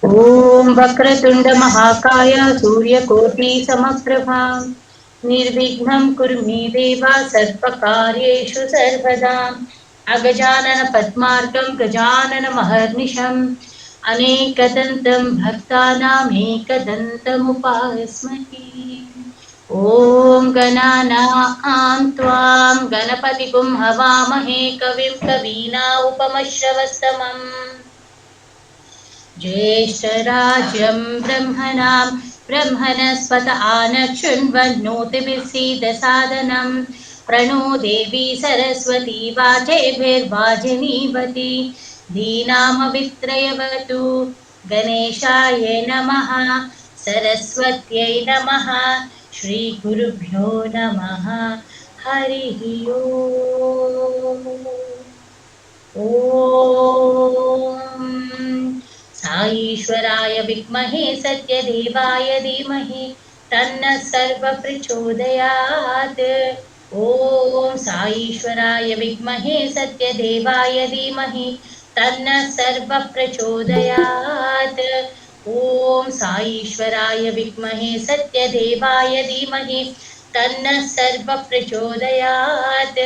ओम वक्रतुंड महाकाय सूर्यकोटि समप्रभा निर्विघ्नं कुरु मे देवा सर्वकार्येषु सर्वदा अगजानन पद्मार्कं गजानन महर्निशम् अनेकदन्तं भक्तानामेकदन्तमुपास्महे। ॐ गणानां त्वां गणपतिगुं हवामहे कविं कवीना उपमश्रवस्तमम् ज्येष्ठराज्यं ब्रह्मणस्पत आनशृण्वन्नोतिभिर्सीदसादनं प्रणो देवी सरस्वती वाजेभिर्वाजिनीवती धीनामवित्रयवतु गणेशाय नमः सरस्वत्यै नमः श्रीगुरुभ्यो नमः हरिः ओम् साईश्वराय विद्महे सत्यदेवाय धीमहि तन्नः सर्वप्रचोदयात्। ॐ साईश्वराय विद्महे सत्यदेवाय धीमहि तन्नः सर्वप्रचोदयात्। ॐ साईश्वराय विद्महे सत्यदेवाय धीमहि तन्नः सर्वप्रचोदयात्।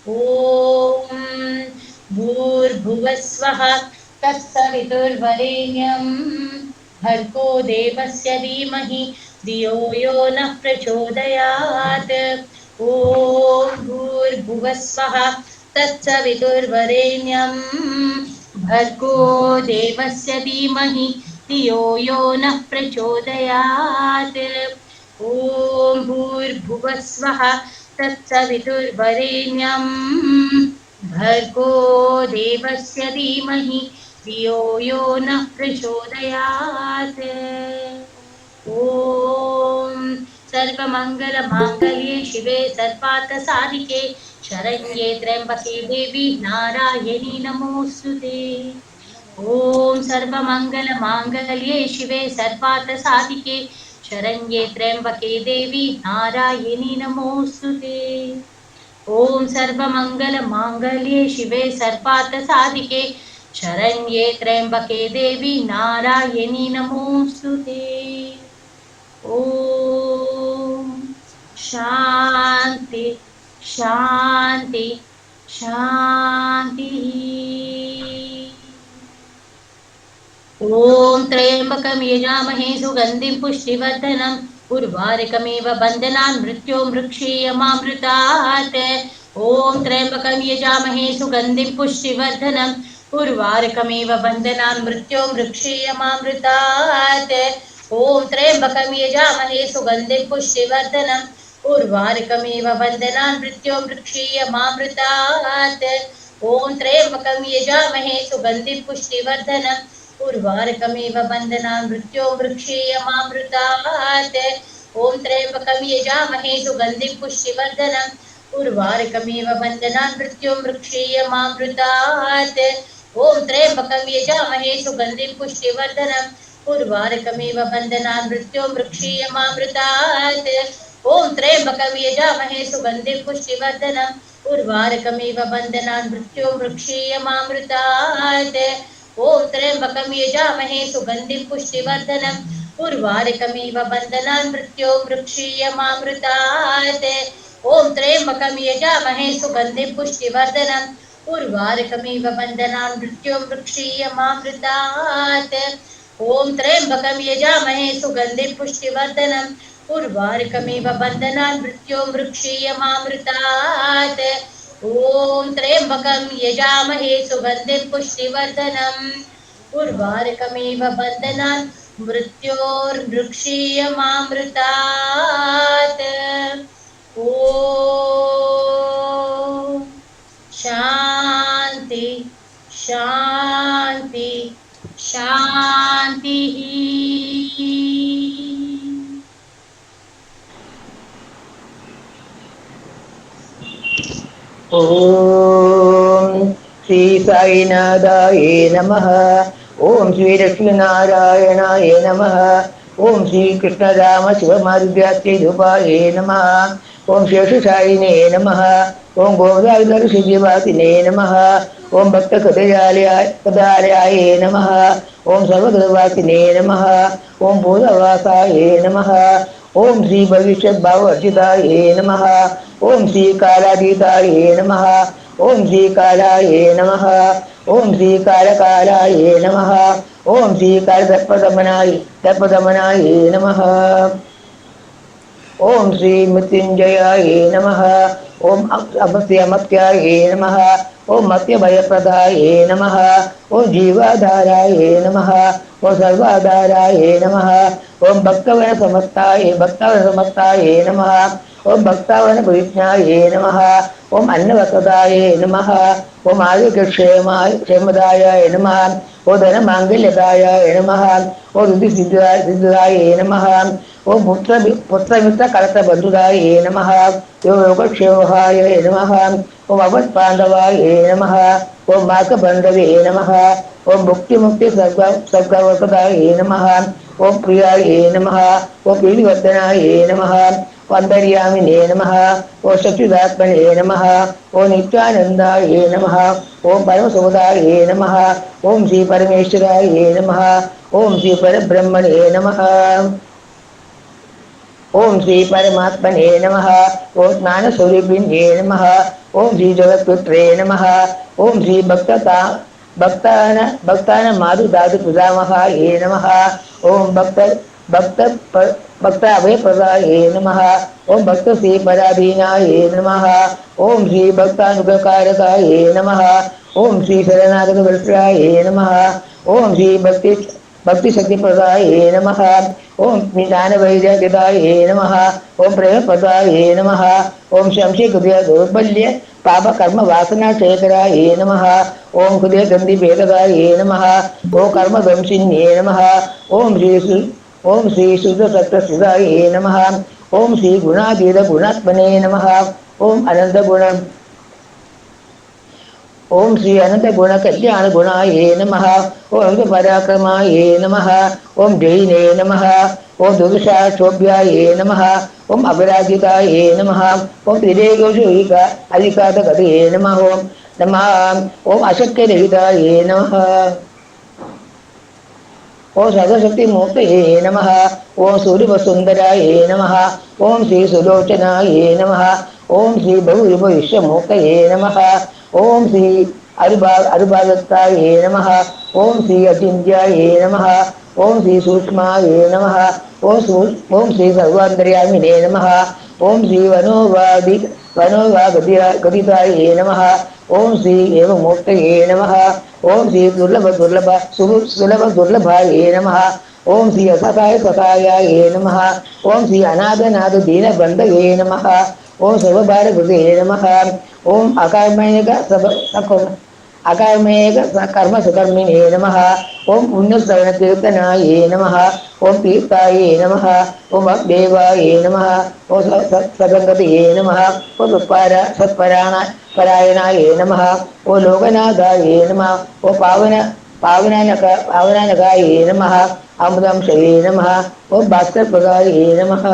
ॐ भूर्भुवस्वः तत्सवितुर्वरेण्यं भर्गो देवस्य धीमहि धियो यो नः प्रचोदयात्। ॐ भूर्भुवस्वः तत्सवितुर्वरेण्यं भर्गो देवस्य धीमहि धियो यो नः प्रचोदयात्। ॐ भूर्भुवस्वः तत्सवितुर्वरेण्यं भर्गो देवस्य धीमहि धियो यो नः प्रचोदयात्। ॐ सर्वमङ्गलमाङ्गल्ये शिवे सर्वार्थसाधिके शरण्ये त्र्यम्बके देवी नारायणी नमोऽस्तुते। ॐ सर्वमङ्गलमाङ्गल्ये शिवे सर्वार्थसाधिके शरण्ये त्र्यम्बके देवी नारायणी नमोऽस्तुते। ॐ सर्वमङ्गलमाङ्गल्ये शिवे सर्वार्थसाधिके शरण्ये त्र्यम्बके देवी नारायणी नमोऽस्तुते। ॐ शान्ति शान्ति शान्तिः। ॐ त्र्यम्बकं यजामहे सुगन्धिं पुष्टिवर्धनम् उर्वारुकमेव बन्धनान् मृत्योर्मुक्षीयमामृतात्। ॐ त्र्यम्बकं यजामहे सुगन्धिं पुष्टिवर्धनम् उर्वारुकमेव बन्धनान् मृत्योर्मुक्षीयमामृतात्। ॐ त्र्यम्बकं यजामहे सुगन्धिं पुष्टिवर्धनम् उर्वारुकमेव बन्धनान् मृत्योर्मुक्षीयमामृतात्। ॐ त्र्यम्बकं यजामहे सुगन्धिं पुष्टिवर्धनम् उर्वारुकमेव बन्धनान् मृत्योर्मुक्षीयमामृतात्। ॐ त्र्यम्बकं यजामहे सुगन्धिं पुष्टिवर्धनम् उर्वारुकमेव बन्धनान् मृत्योर्मुक्षीयमामृतात्। ॐ त्र्यम्बकं यजामहे सुगन्धिं पुष्टिवर्धनम् उर्वारुकमेव बन्धनान् मृत्योर्मुक्षीयमामृतात्। ॐ त्र्यम्बकं यजामहे सुगन्धिं पुष्टिवर्धनम् उर्वारुकमेव बन्धनान् मृत्योर्मुक्षीयमामृतात्। ॐ त्र्यम्बकं यजामहे सुगन्धिं पुष्टिवर्धनम् उर्वारुकमेव बन्धनान् मृत्योर्मुक्षीयमामृतात्। ॐ त्र्यम्बकं यजामहे सुगन्धिं पुष्टिवर्धनम् उर्वारुकमेव बन्धनान् मृत्योर्मुक्षीयमामृतात्। ॐ त्र्यम्बकं यजामहे सुगन्धिं पुष्टिवर्धनम् उर्वारुकमेव बन्धनान् मृत्योर्मुक्षीयमामृतात्। ॐ त्र्यम्बकं यजामहे सुगन्धिं पुष्टिवर्धनम् उर्वारुकमेव बन्धनान् मृत्योर्मुक्षीयमामृतात्। ॐ शान्ति शान्ति शान्तिः। ॐ श्री साईनाथाय नमः। ॐ श्री लक्ष्मीनारायणाय नमः। ॐ श्री कृष्णराम शिवमार्गात्रिरूपाय नमः। ओम शेषशायिने नमः। ओम गोदाधर्षिजीवासिने नमः। ओम भक्त कदालयाय नमः। ओम सर्वगतवासिने नमः। ओम भूतवासाय नमः। ओम श्री भविष्य भावर्जिताय नमः। ओम श्री कालातीताय नमः। ओम श्री कालाय नमः। ओम श्री कालकालाय नमः। ओम श्री कालदर्पदमनाय नमः। ओम श्री मृत्युंजयाय नमः। ओम अमस्यामत्याय नमः। ओम मत्यभयप्रदाय नमः। ओम जीवाधाराय नमः। ओम सर्वाधाराय नमः। ओम भक्तवन समस्ताय नमः। ओम भक्तावन परिज्ञाय नमः। ओम अन्नवसदाय नमः। ओम क्षेमदाय नमः। ओम धन मांगल्यदाय नमः। ओम रुद्धि सिद्धाय नमः। ओम पुत्रमित्र कलत्र बंधुदाय नमः। ओम योगक्षेमाय नमः। ओम अवत्पांडवाय नमः। ओम मार्कबंधवे नमः। ओम मुक्ति सर्गवसदाय नमः। ओम प्रियाय नमः। ओम प्रीतिवर्धनाय नमः। अंतर्यामिने नमः। ओम सच्चिदात्मने नमः। ओम नित्यानंदाय नमः। ओम परमसुदाय नमः। ओम श्री परमेश्वराय नमः। ओम श्री परब्रह्मणे नमः। ओम श्री परमात्मने नमः। ओम ज्ञानस्वरूपिणे नमः। ओम श्री जगत्पुत्रे नमः। ओम श्री भक्तान माधु धातु पितामहाय नमः। ओम भक्त भक्त अभयप्रदाय नमः। ओम भक्त श्री पराधीनाय नमः। ओम श्री भक्तानुपकारकाय नमः। ओम श्री शरणागत वत्सलाय नमः। ओम श्री भक्ति शक्ति प्रदाय नमः। ओम ज्ञान वैराग्यदाय नमः। ओम प्रेम प्रदाय नमः। ओम शंशी हृदय दौर्बल्य पाप कर्म वासना क्षेत्राय नमः। ओम हृदय गंधि भेददाय नमः। ओम कर्म ध्वंसिन्ये नमः। ओम श्री शुद्ध सत्य सुधाय नमः। ओम श्री गुणातीत गुणात्मने नमः। ओम अनंत गुण ओम श्री अनंत गुण कल्याण गुणाय नमः। ओम अनंत पराक्रमाय नमः। ओम जैने नमः। ओम दुर्षाक्षोभ्याय नमः। ओम अभिराजिताय नमः। ओम त्रिदेवोषु अधिकातगते नमः। ओम नमः। ओम अशक्यरहिताय नमः। ओम सर्वशक्ति मूर्तये नमः। ओम सूर्यवसुंदराय नमः। ओम श्री सुलोचनाय नमः। ओम श्री बहुविश्वमूर्तये नमः। ओम श्री अरुभादत्ताय नमः। ओम श्री अचिन्त्याय नमः। ओम श्री सूक्ष्माय नमः। ओम श्री सर्वान्तर्यामिने नमः। ओम श्री वनोवागदिताय नमः। ओम श्री एवमूर्तये नमः। ओम श्री सुलभ दुर्लभाय नमः। ओम श्री असहाय सहायाय नमः। ओम श्री अनाथनाथ दीनबंधवे नमः। ओम सर्वभारकृते नमः। ओम अकार्मेक कर्म सुकर्मिणे नमः। ओम पुण्यश्रवण कीर्तनाय नमः। ओम तीर्थाय नमः। ओम देवाय नमः। ओम सगंगतये नमः। ओम परायणाय नमः। ओम लोकनाथाय नमः। ओम पावनानकाय नमः। अमृतंशये नमः। ओम भास्कर प्रदाय नमः।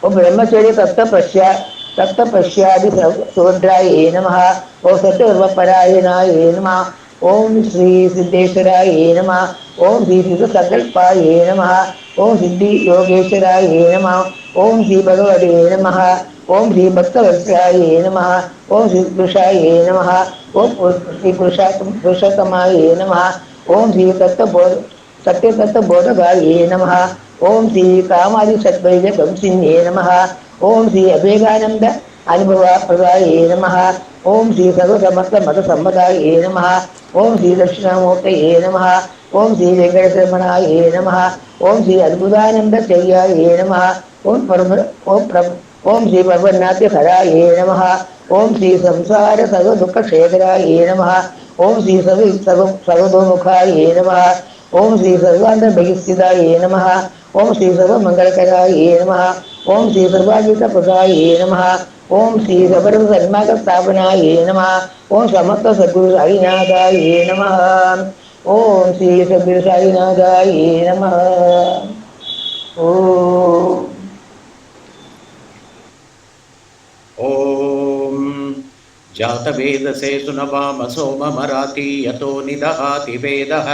ओम ब्रह्मचर्य तत्तपश्यादि सुभद्राय नमः। ओम सत्यधर्मपरायणाय नमः। ओम श्री सिद्धेश्वराय नमः। ओम श्री सिद्धसंकल्पाय नमः। ओम सिद्धि योगेश्वराय नमः। ओम श्री भगवते नमः। ओम श्री भक्तवत्सलाय नमः। ओम श्री पुरुषाय नमः। ओम श्री पुरुषोत्तमाय नमः। ओम श्री सत्य तत्वबोधकाय नमः। ओम श्री कामादि सद्वैत वंशिन्ये नमः। ओम श्री अभेदानंद अनुभव प्रदाय नमः। ओम श्री सर्वसमस्त मत सम्मदाय नमः। ओम श्री दक्षिणामूर्तये नमः। ओम श्री वेंकटेश्वरमणाय नमः। ओम श्री अद्भुतानंद चर्याय नमः। ओम श्री भगवन्नाथ हराय नमः। ओम श्री संसार सर्व दुख क्षेत्राय नमः। ओम श्री सर्वतोमुखाय नमः। ओम श्री सर्वांतर बहिस्थिताय नमः। ओम श्री सर्वमंगलकराय नमः। ओम श्री सर्वाजित प्रदाय नमः। ओम श्री सबर्व सन्मार्ग स्थापनाय नमः। ओम समस्त सद्गुरु साईनाथाय नमः। ओम श्री सद्गुरु साईनाथाय नमः। ॐ ॐ जातवेदसे सुनवाम सोममराति यतो निदहाति वेदः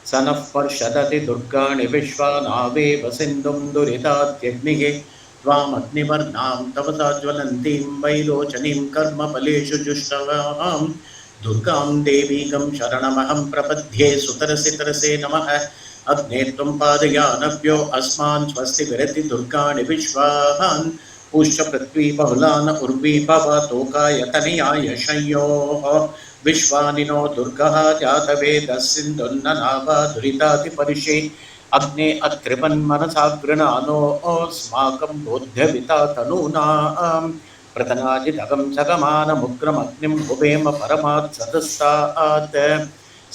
स नः पर्षदति दुर्गाणि विश्वानावेव सिन्धुं दुरितात्यग्निः त्वामग्निवर्णां तपसा ज्वलन्तीं वैरोचनीं कर्मफलेषु जुष्टवां दुर्गां देवीगं शरणमहं प्रपद्ये सुतरसे नमः अग्ने त्वं पादयानभ्यो अस्मान् स्वस्ति विरति दुर्गाणि विश्वान् पूष्य पृथ्वी बहुलान उर्वी भवतोकाय तनयाय शय्योः विश्वानिनो दुर्गः जातवेदः सिन्धुन्ननावा दुरितातिपरिषे अग्ने अत्रिपन्मनसा गृणानो अस्माकं बोध्यविता तनूनां प्रतनाजितकं सगमानमुग्रमग्निं भुवेम परमात् सदस्तात्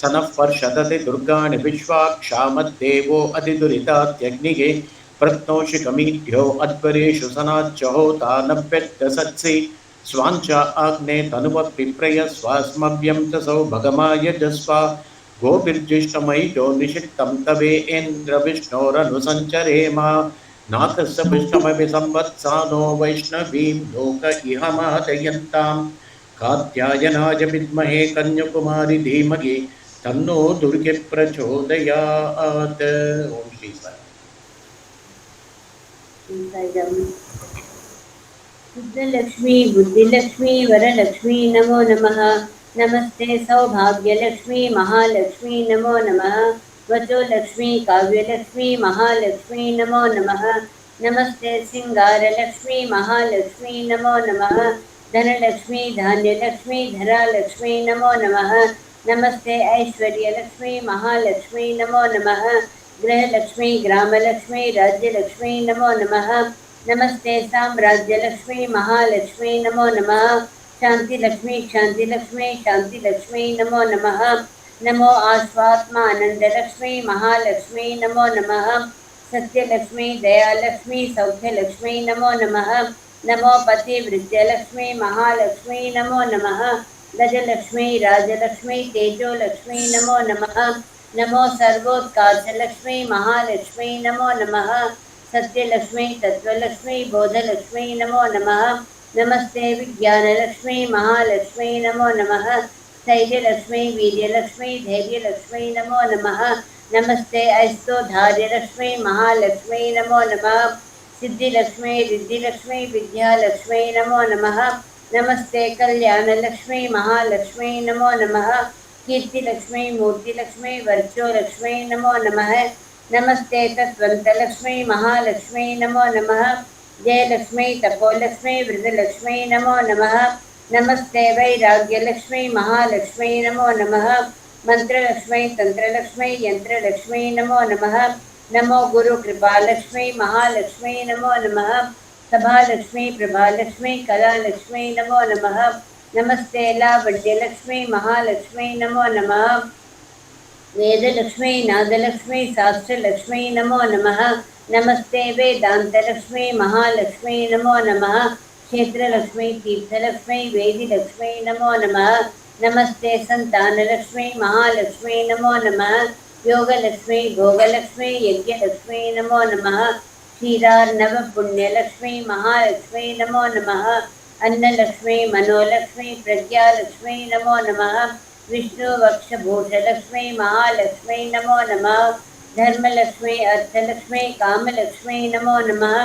स नः पर्षदति दुर्गाणि विश्वाक्षामद्देवो अधिदुरितात्यग्निः प्रत्नोषिकमीढ्यो अध्वरेषु सनाच्च होतानभ्यक्तसत्सि स्वाञ्च आग्ने तनुवपिप्रय स्वास्मभ्यं च सौ भगमाय जस्वा गोभिर्जिष्टमयिजो निषिक्तं तवेन्द्रविष्णोरनुसञ्चरेम नाथस्य विष्णमपि संवत्सानो वैष्णवीं लोक इह मादयन्तां कात्यायनाय विद्महे कन्याकुमारी धीमहि तन्नो दुर्गे प्रचोदयात्। ओम श्री साई। सिद्धलक्ष्मी बुद्धिलक्ष्मी वरलक्ष्मी नमो नमः। नमस्ते सौभाग्यलक्ष्मी महालक्ष्मी नमो नमः। वचोलक्ष्मी काव्यलक्ष्मी महालक्ष्मी नमो नमः। नमस्ते सिंगारलक्ष्मी महालक्ष्मी नमो नमः। धनलक्ष्मी धान्यलक्ष्मी धरालक्ष्मी नमो नमः। नमस्ते ऐश्वर्यलक्ष्मी महालक्ष्मी नमो नमः। गृहलक्ष्मी ग्रामलक्ष्मी राज्यलक्ष्मी नमो नमः। नमस्ते साम्राज्यलक्ष्मी महालक्ष्मी नमो नमः। शांतिलक्ष्मी शांतिलक्ष्मी शांतिलक्ष्मी नमो नमः। नमो आश्वात्मानंदलक्ष्मी महालक्ष्मी नमो नमः। सत्यलक्ष्मी दयालक्ष्मी सौख्यलक्ष्मी नमो नमः। नमो पतिवृत्यलक्ष्मी महालक्ष्मी नमो नमः। गजलक्ष्मी राजलक्ष्मी तेजोलक्ष्मी नमो नमः। नमो सर्वोत्कर्षलक्ष्मी महालक्ष्मी नमो नमः। सत्यलक्ष्मी तत्वलक्ष्मी बोधलक्ष्मी नमो नमः। नमस्ते विज्ञानलक्ष्मी महालक्ष्मी नमो नमः। स्थैर्यलक्ष्मी वीर्यलक्ष्मी धैर्यलक्ष्मी नमो नमः। नमस्ते ऐस्तोधार्यलक्ष्मी महालक्ष्मी नमो नमः। सिद्धिलक्ष्मी रिद्धिलक्ष्मी विद्यालक्ष्मी नमो नमः। नमस्ते कल्याणलक्ष्मी महालक्ष्मी नमो नमः। कीर्तिलक्ष्मी मूर्तिलक्ष्मी वर्चोलक्ष्मी नमो नमः। नमस्ते तत्वंतलक्ष्मी महालक्ष्मी नमो नमः। जयलक्ष्मी तपोलक्ष्मी वृद्धलक्ष्मी नमो नमः। नमस्ते वैराग्यलक्ष्मी महालक्ष्मी नमो नमः। मंत्रलक्ष्मी तंत्रलक्ष्मी यंत्रलक्ष्मी नमो नमः। नमो गुरु कृपालक्ष्मी महालक्ष्मी नमो नमः। सभालक्ष्मी प्रभालक्ष्मी कलालक्ष्मी नमो नमः। नमस्ते लावण्यलक्ष्मी महालक्ष्मी नमो नमः। वेदलक्ष्मी नादलक्ष्मी शास्त्रलक्ष्मी नमो नमः। नमस्ते वेदांतलक्ष्मी महालक्ष्मी नमो नमः। क्षेत्रलक्ष्मी तीर्थलक्ष्मी वेदिलक्ष्मी नमो नमः। नमस्ते संतानलक्ष्मी महालक्ष्मी नमो नमः। योगलक्ष्मी भोगलक्ष्मी यज्ञलक्ष्मी नमो नमः। क्षीरार्णव पुण्यलक्ष्मी महालक्ष्मी नमो नमः। अन्नलक्ष्मी मनोलक्ष्मी प्रज्ञालक्ष्मी नमो नमः। विष्णु वक्षभूषलक्ष्मी महालक्ष्मी नमो नमः। धर्मलक्ष्मी अर्थलक्ष्मी कामलक्ष्मी नमो नमः।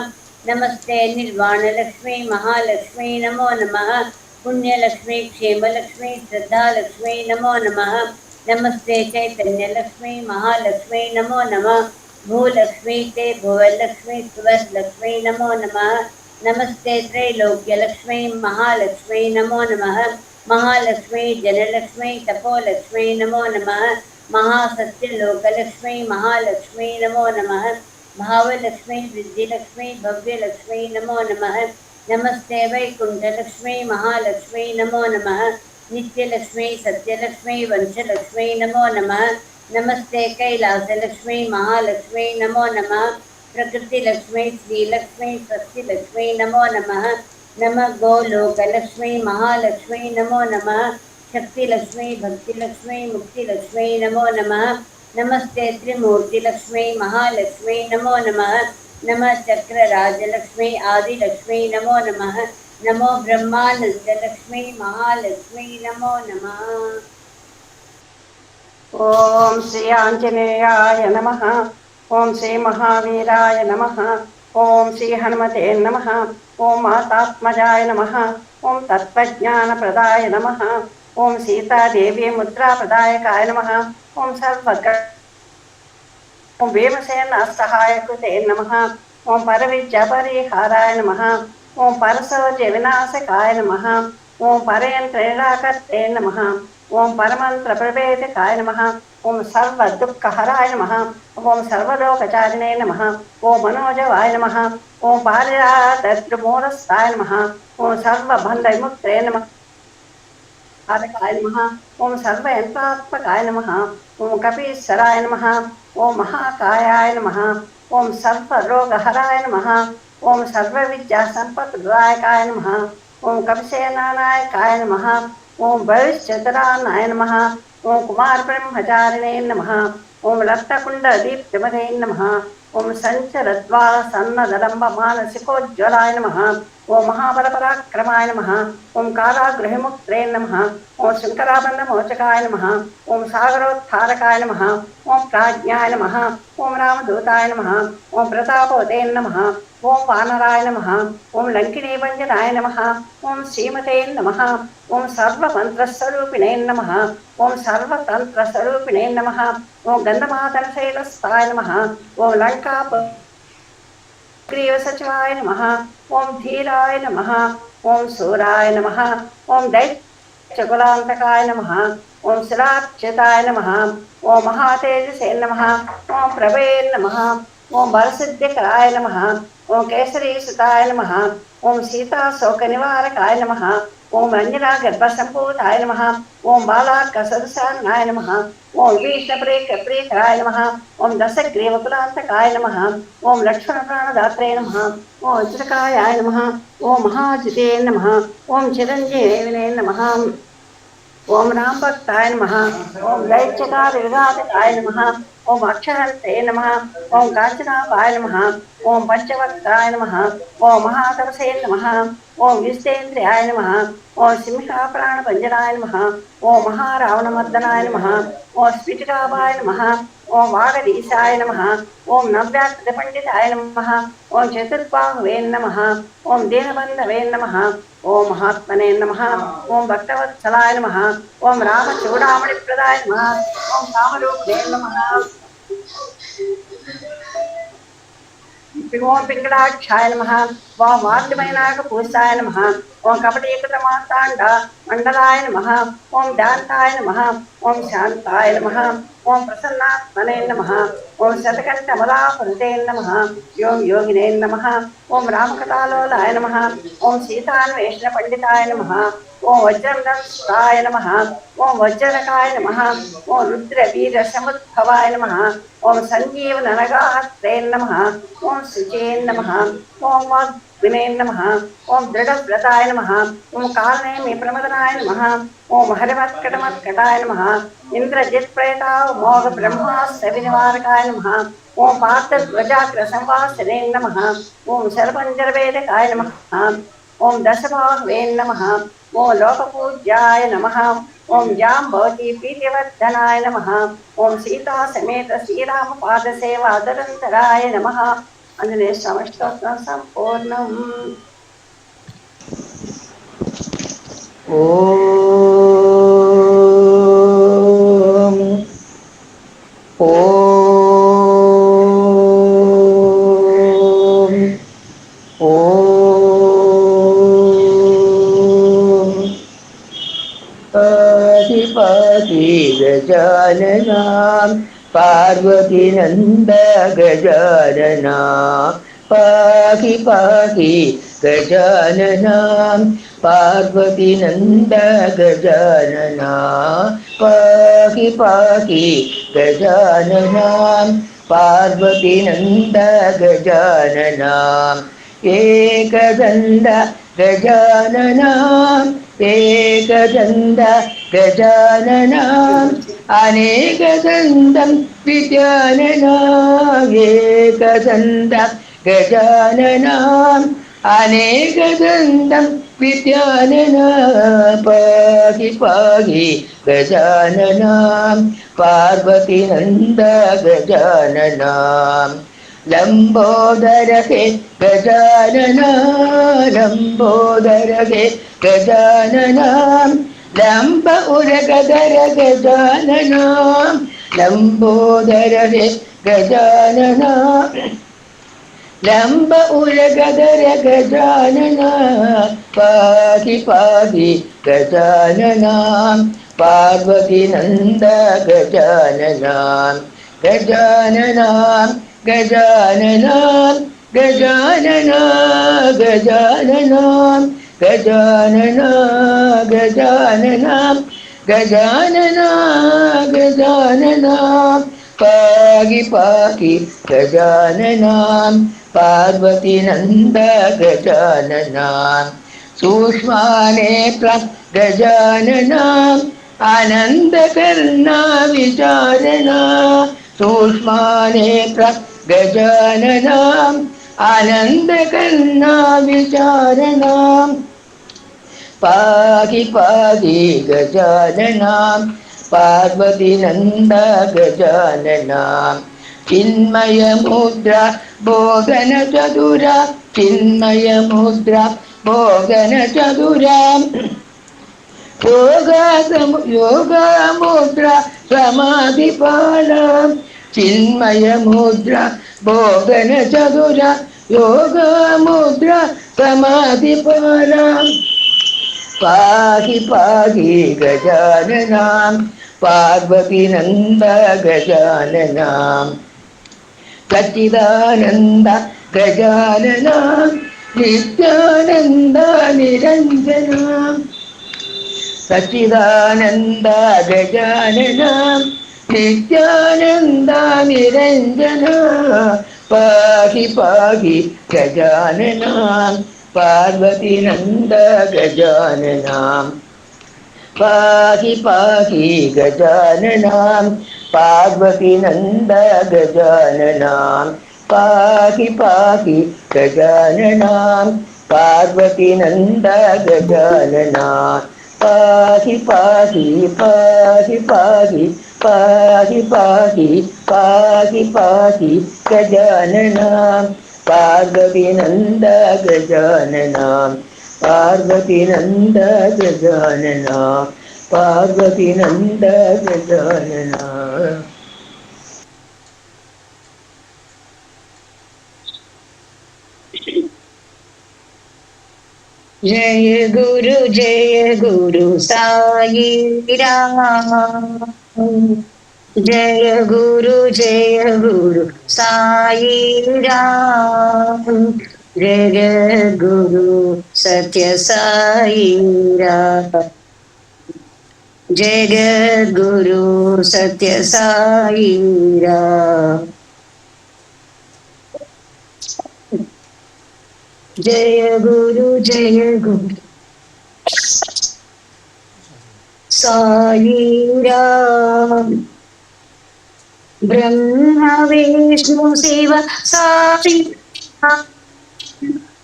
नमस्ते निर्वाणलक्ष्मी महालक्ष्मी नमो नमः। पुण्यलक्ष्मी क्षेमलक्ष्मी श्रद्धालक्ष्मी नमो नमः। नमस्ते चैतन्यलक्ष्मी महालक्ष्मी नमो नमः। भूलक्ष्मी ते भुवलक्ष्मी सुवरलक्ष्मी नमो नमः। नमस्ते त्रैलोक्यलक्ष्मी महालक्ष्मी नमो नमः। महालक्ष्मी जनलक्ष्मी तपोलक्ष्मी नमो नमः। महासत्यलोकलक्ष्मी महालक्ष्मी नमो नमः। भावलक्ष्मी वृद्धिलक्ष्मी भव्यलक्ष्मी नमो नमः। नमस्ते वैकुंठलक्ष्मी महालक्ष्मी नमो नमः। नित्यलक्ष्मी सत्यलक्ष्मी वंशलक्ष्मी नमो नमः। नमस्ते कैलासलक्ष्मी महालक्ष्मी नमो नमः। प्रकृतिलक्ष्मी श्रीलक्ष्मी स्वस्तिलक्ष्मी नमो नमः। नमः गोलोकलक्ष्मी महालक्ष्मी नमो नमः। शक्तिलक्ष्मी भक्तिलक्ष्मी मुक्तिलक्ष्मी नमो नमः। नमस्ते त्रिमूर्तिलक्ष्मी महालक्ष्मी नमो नमः। नमः चक्रराजलक्ष्मी आदिलक्ष्मी नमो नमः। नमो ब्रह्मानन्दलक्ष्मी महालक्ष्मी नमो नमः। ओम श्री आंजनेयाय नमः। ओम श्री महावीराय नमः। ओम श्री हनुमते नमः। ओम मातात्मजाय नमः। ओम तत्त्वज्ञानप्रदाय नमः। ओम सीतादेवी मुद्राप्रदायकाय नमः। ओम सर्वज्ञ ओम भीमसेन सहायकृते नमः। ओम परविद्यापरिहाराय नमः। ओम परसौर्य विनाशकाय नमः। ओम परेन्द्रनिराकर्ते नमः। ओम परमंत्र प्रभेदकाय नमः। ओम सर्व दुःखहराय नमः। ओम सर्वलोकचारिणे नमः। ओम मनोजवाय नमः। ओम पारिजातत्रिमूलस्थाय नमः। ओम सर्वबन्ध विमुक्ते नमः। आदकाय नमः। ओम सर्वयंत्रात्मकाय नमः। ओम कपीश्वराय नमः। ओम महाकायाय नमः। ओम सर्वरोगहराय नमः। ओम सर्वविद्यासम्पत्प्रदायकाय नमः। ओम कपिसेनानायकाय नमः। ओम भविष्यतरानाय नमः। ओम कुमार ब्रह्मचारिणे नमः। ओम रक्तकुण्डदीप्तिमते नमः। ओम संचरद्वा सन्नदलम्ब मानसिकोज्ज्वलाय नमः। ओम महाबलपराक्रमाय नमः। ओम कारागृहमुक्त्रे नमः। ओम शङ्कराभरणमोचकाय नमः। ओम सागरोत्थारकाय नमः। ओम प्राज्ञाय नमः। ओम रामदूताय नमः। ओम प्रतापवते नमः। ओम वानराय नमः। ओम लङ्किणीभञ्जनाय नमः। ओम श्रीमते नमः। ओम सर्वमन्त्रस्वरूपिणे नमः। ओम सर्वतन्त्रस्वरूपिणे नमः। ओम गन्धमादनशैलस्थाय नमः। ओम लङ्काग्रीवसचिवाय नमः। ओम धीराय नमः। ओम सूराय नमः। ओम दैत्यकुलान्तकाय नमः। ओम शिलार्चिताय नमः। ओम महातेजसे नमः। ओम प्रभे नमः। ओम बलसिद्धिकराय नमः। ओम केसरीसुताय नमः। ओम सीताशोकनिवारकाय नमः। ओम रञ्जनागर्भसम्भूताय नमः। ओम बालार्कसदृशाय नमः। ओम विभीषणप्रियकराय नमः। ओम दशग्रीवकुलान्तकाय नमः। ओम लक्ष्मणप्राणदात्रे नमः। ओम वज्रकायाय नमः। ओम महाजिते नमः। ओम चिरञ्जीविने नमः। ओम राम भक्ताय नमः। ओम दैत्यकार विघातकाय नमः। ओम अक्षहन्ते नमः। ओम कांचनाभाय नमः। ओम पंचवक्ताय नमः। ओम महातपसे नमः। ओम विष्णेन्द्रियाय नमः। ओम सिंहाप्राणभञ्जनाय नमः। ओम महारावणमर्दनाय नमः। ओम स्फटिकाभाय नमः। ओम वागधीशाय नमः। ओम नव्याकृतपण्डिताय नमः। ओम चतुर्बाहुवे नमः। ओम दीनबन्धवे नमः। ओम महात्मने नमः। ओम भक्तवत्सलाय नमः। ओम रामचूडामणिप्रदाय नमः। ओम कामरूपिणे नमः। ओम पिंगलाक्षाय नमः। ओम वाद्यमयनागपूषाय नमः। ओम कपटीकृतमार्ताण्ड मण्डलाय नमः। ओम दान्ताय नमः। ओम शान्ताय नमः। ओम प्रसन्नात्मने नमः। ओम शतकण्ठमलापनुते नमः। ओम योगिने नमः। ओम रामकथालोलाय नमः। ओम सीतान्वेषणपण्डिताय नमः। ओम वज्रनंस्ताय नमः। ओम वज्रनकाय नमः। ओम रुद्रवीरसमुद्भवाय नमः। ओम सञ्जीवननगात्रे नमः। ओम शुचे नमः। ओम वाग्विने नमः। ओम दृढव्रताय नमः। ओम कालनेमि प्रमदनाय नमः। ओम हरिमत्कटमत्कटाय नमः। इन्द्रजित्प्रेतावमोघ ब्रह्मास्त्र विनिवारकाय नमः। ओम पार्थध्वजाग्रसंवासिने नमः। ओम शरपञ्जरवेदकाय नमः। ओम दशबाहुवे नमः। ओम लोकपूज्याय नमः। ओम जाम्बवती प्रीतिवर्धनाय नमः। ओम सीता समेत श्रीराम पाद सेवा दुरंतराय नमः। अंजनेय समस्तोत्रम संपूर्णम्। ओम ओम ओम अधिपति गजानना पार्वती नंद गजानना पाहि पाहि गजानना पार्वती नंद गजानना पाहि पाहि गजानना पार्वती नंद गजानना एकदन्त गजानना एकदन्त गजानना अनेकदन्तं विद्यानना एकदन्त गजाननाम् अनेकदन्तं विद्यानना पाहि पाहि गजाननां पार्वतीनन्द गजाननां लम्बोदरहे गजानना लम्बोदरहे गजाननां लम्ब उरगदर गजाननां लम्बोदरहे गजानना लम्ब उरगदर गजानना पाहि पाहि गजाननां पार्वतीनन्द गजाननां गजाननां गजाननां गजानना गजाननां गजानना गजाननां गजानना गजाननां पाहि पाहि गजाननां पार्वतीनन्द गजाननां सूक्ष्मानेत्र गजाननाम् आनन्दकर्णा विचारणा सूक्ष्मानेत्र गजाननाम् आनन्दकर्णा विचारणा पाहि पाहि गजाननां पार्वतीनन्द गजाननां चिन्मयमुद्रा भोगनचतुरा चिन्मयमुद्रा भोगनचतुरा योगमुद्रा समाधिपाला चिन्मयमुद्रा भोगनचतुरा योगमुद्रा समाधिपाला पाहि पाहि गजाननां पार्वतीनन्द गजाननां सच्चिदानन्द गजाननां नित्यानन्द निरञ्जनां सच्चिदानन्द गजाननां नित्यानन्द निरञ्जना पाहि पाहि गजाननां पार्वतीनन्द गजाननां पाहि पाहि गजाननां पार्वतीनन्द गजाननां पाहि पाहि गजाननां पार्वतीनन्द गजाननां पाहि पाहि पाहि पाहि पाहि पाहि पाहि पाहि गजाननां पार्वतीनन्द गजाननां पार्वतीनन्द गजाननां पार्वतीनन्द गजाननां जय गुरु साई राम जय गुरु साई राम जय गुरु सत्य साई राम जय गुरु सत्य साई राम जय गुरु साई राम ब्रह्मा विष्णु शिव साई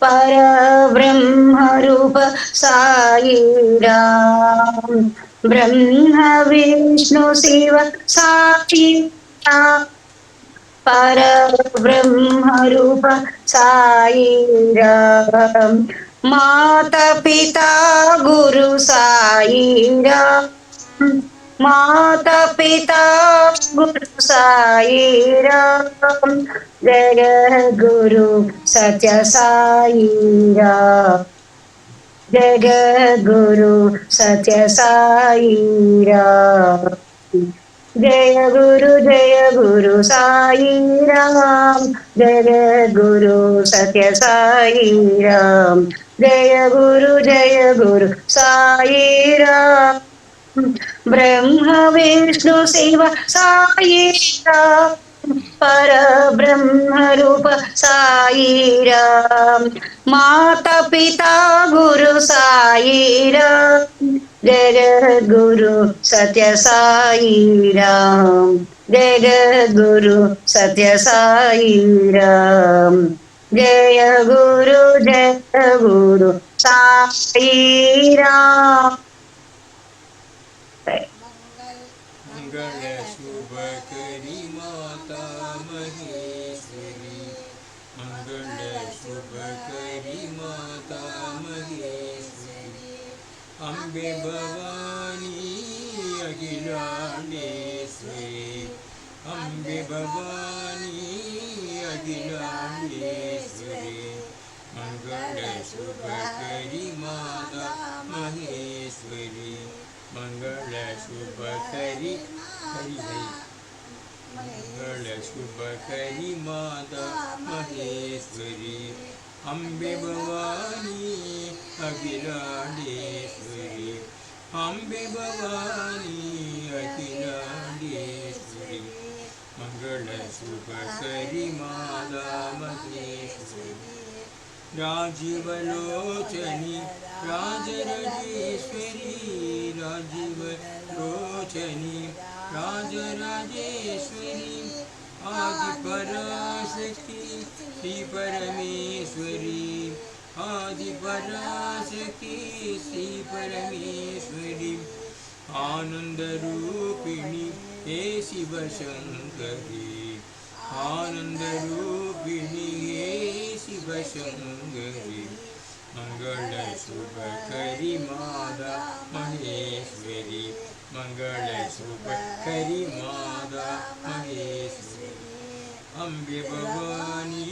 पर ब्रह्म रूप साई राम ब्रह्मा विष्णु शिव साई राम पर ब्रह्म रूप साई राम माता पिता गुरु साई राम माता पिता गुरु साई राम जय गुरु सत्य साई राम जय गुरु सत्य साई राम जय गुरु साई राम जय गुरु सत्य साई राम जय गुरु साई राम ब्रह्म विष्णु शिव साई राम पर ब्रह्म रूप साई राम माता पिता गुरु साई राम जय गुरु सत्य साई राम जय गुरु सत्य साई राम जय गुरु साई राम। मंगल शुभ करी माता महेश्वरी, मंगल शुभ करी माता महेश्वरी, अम्बे भवानी अखिलांडेश्वरी, अम्बे भवानी अखिलांडेश्वरी, मंगल शुभ करी माता महेश्वरी, मंगल शुभ करी हरि हरि, मंगल शुभ करी माता महेश्वरी, अम्बे भवानी अखिलांडेश्वरी, अम्बे भवानी अखिलांडेश्वरी, मंगल शुभ करी माता महेश्वरी, राजीवलोचनी राजराजेश्वरी, राजीवलोचनी राजराजेश्वरी, आदिपराशक्ति श्री परमेश्वरी, आदिपराशक्ति श्री परमेश्वरी, आनंद रूपिणी हे शिव शंकरी, आनंद रूपिणी हे शिव शंकरी, मंगल शुभ करी माता महेश्वरी, मंगल शुभ करी माता महेश्वरी, अम्बे भवानी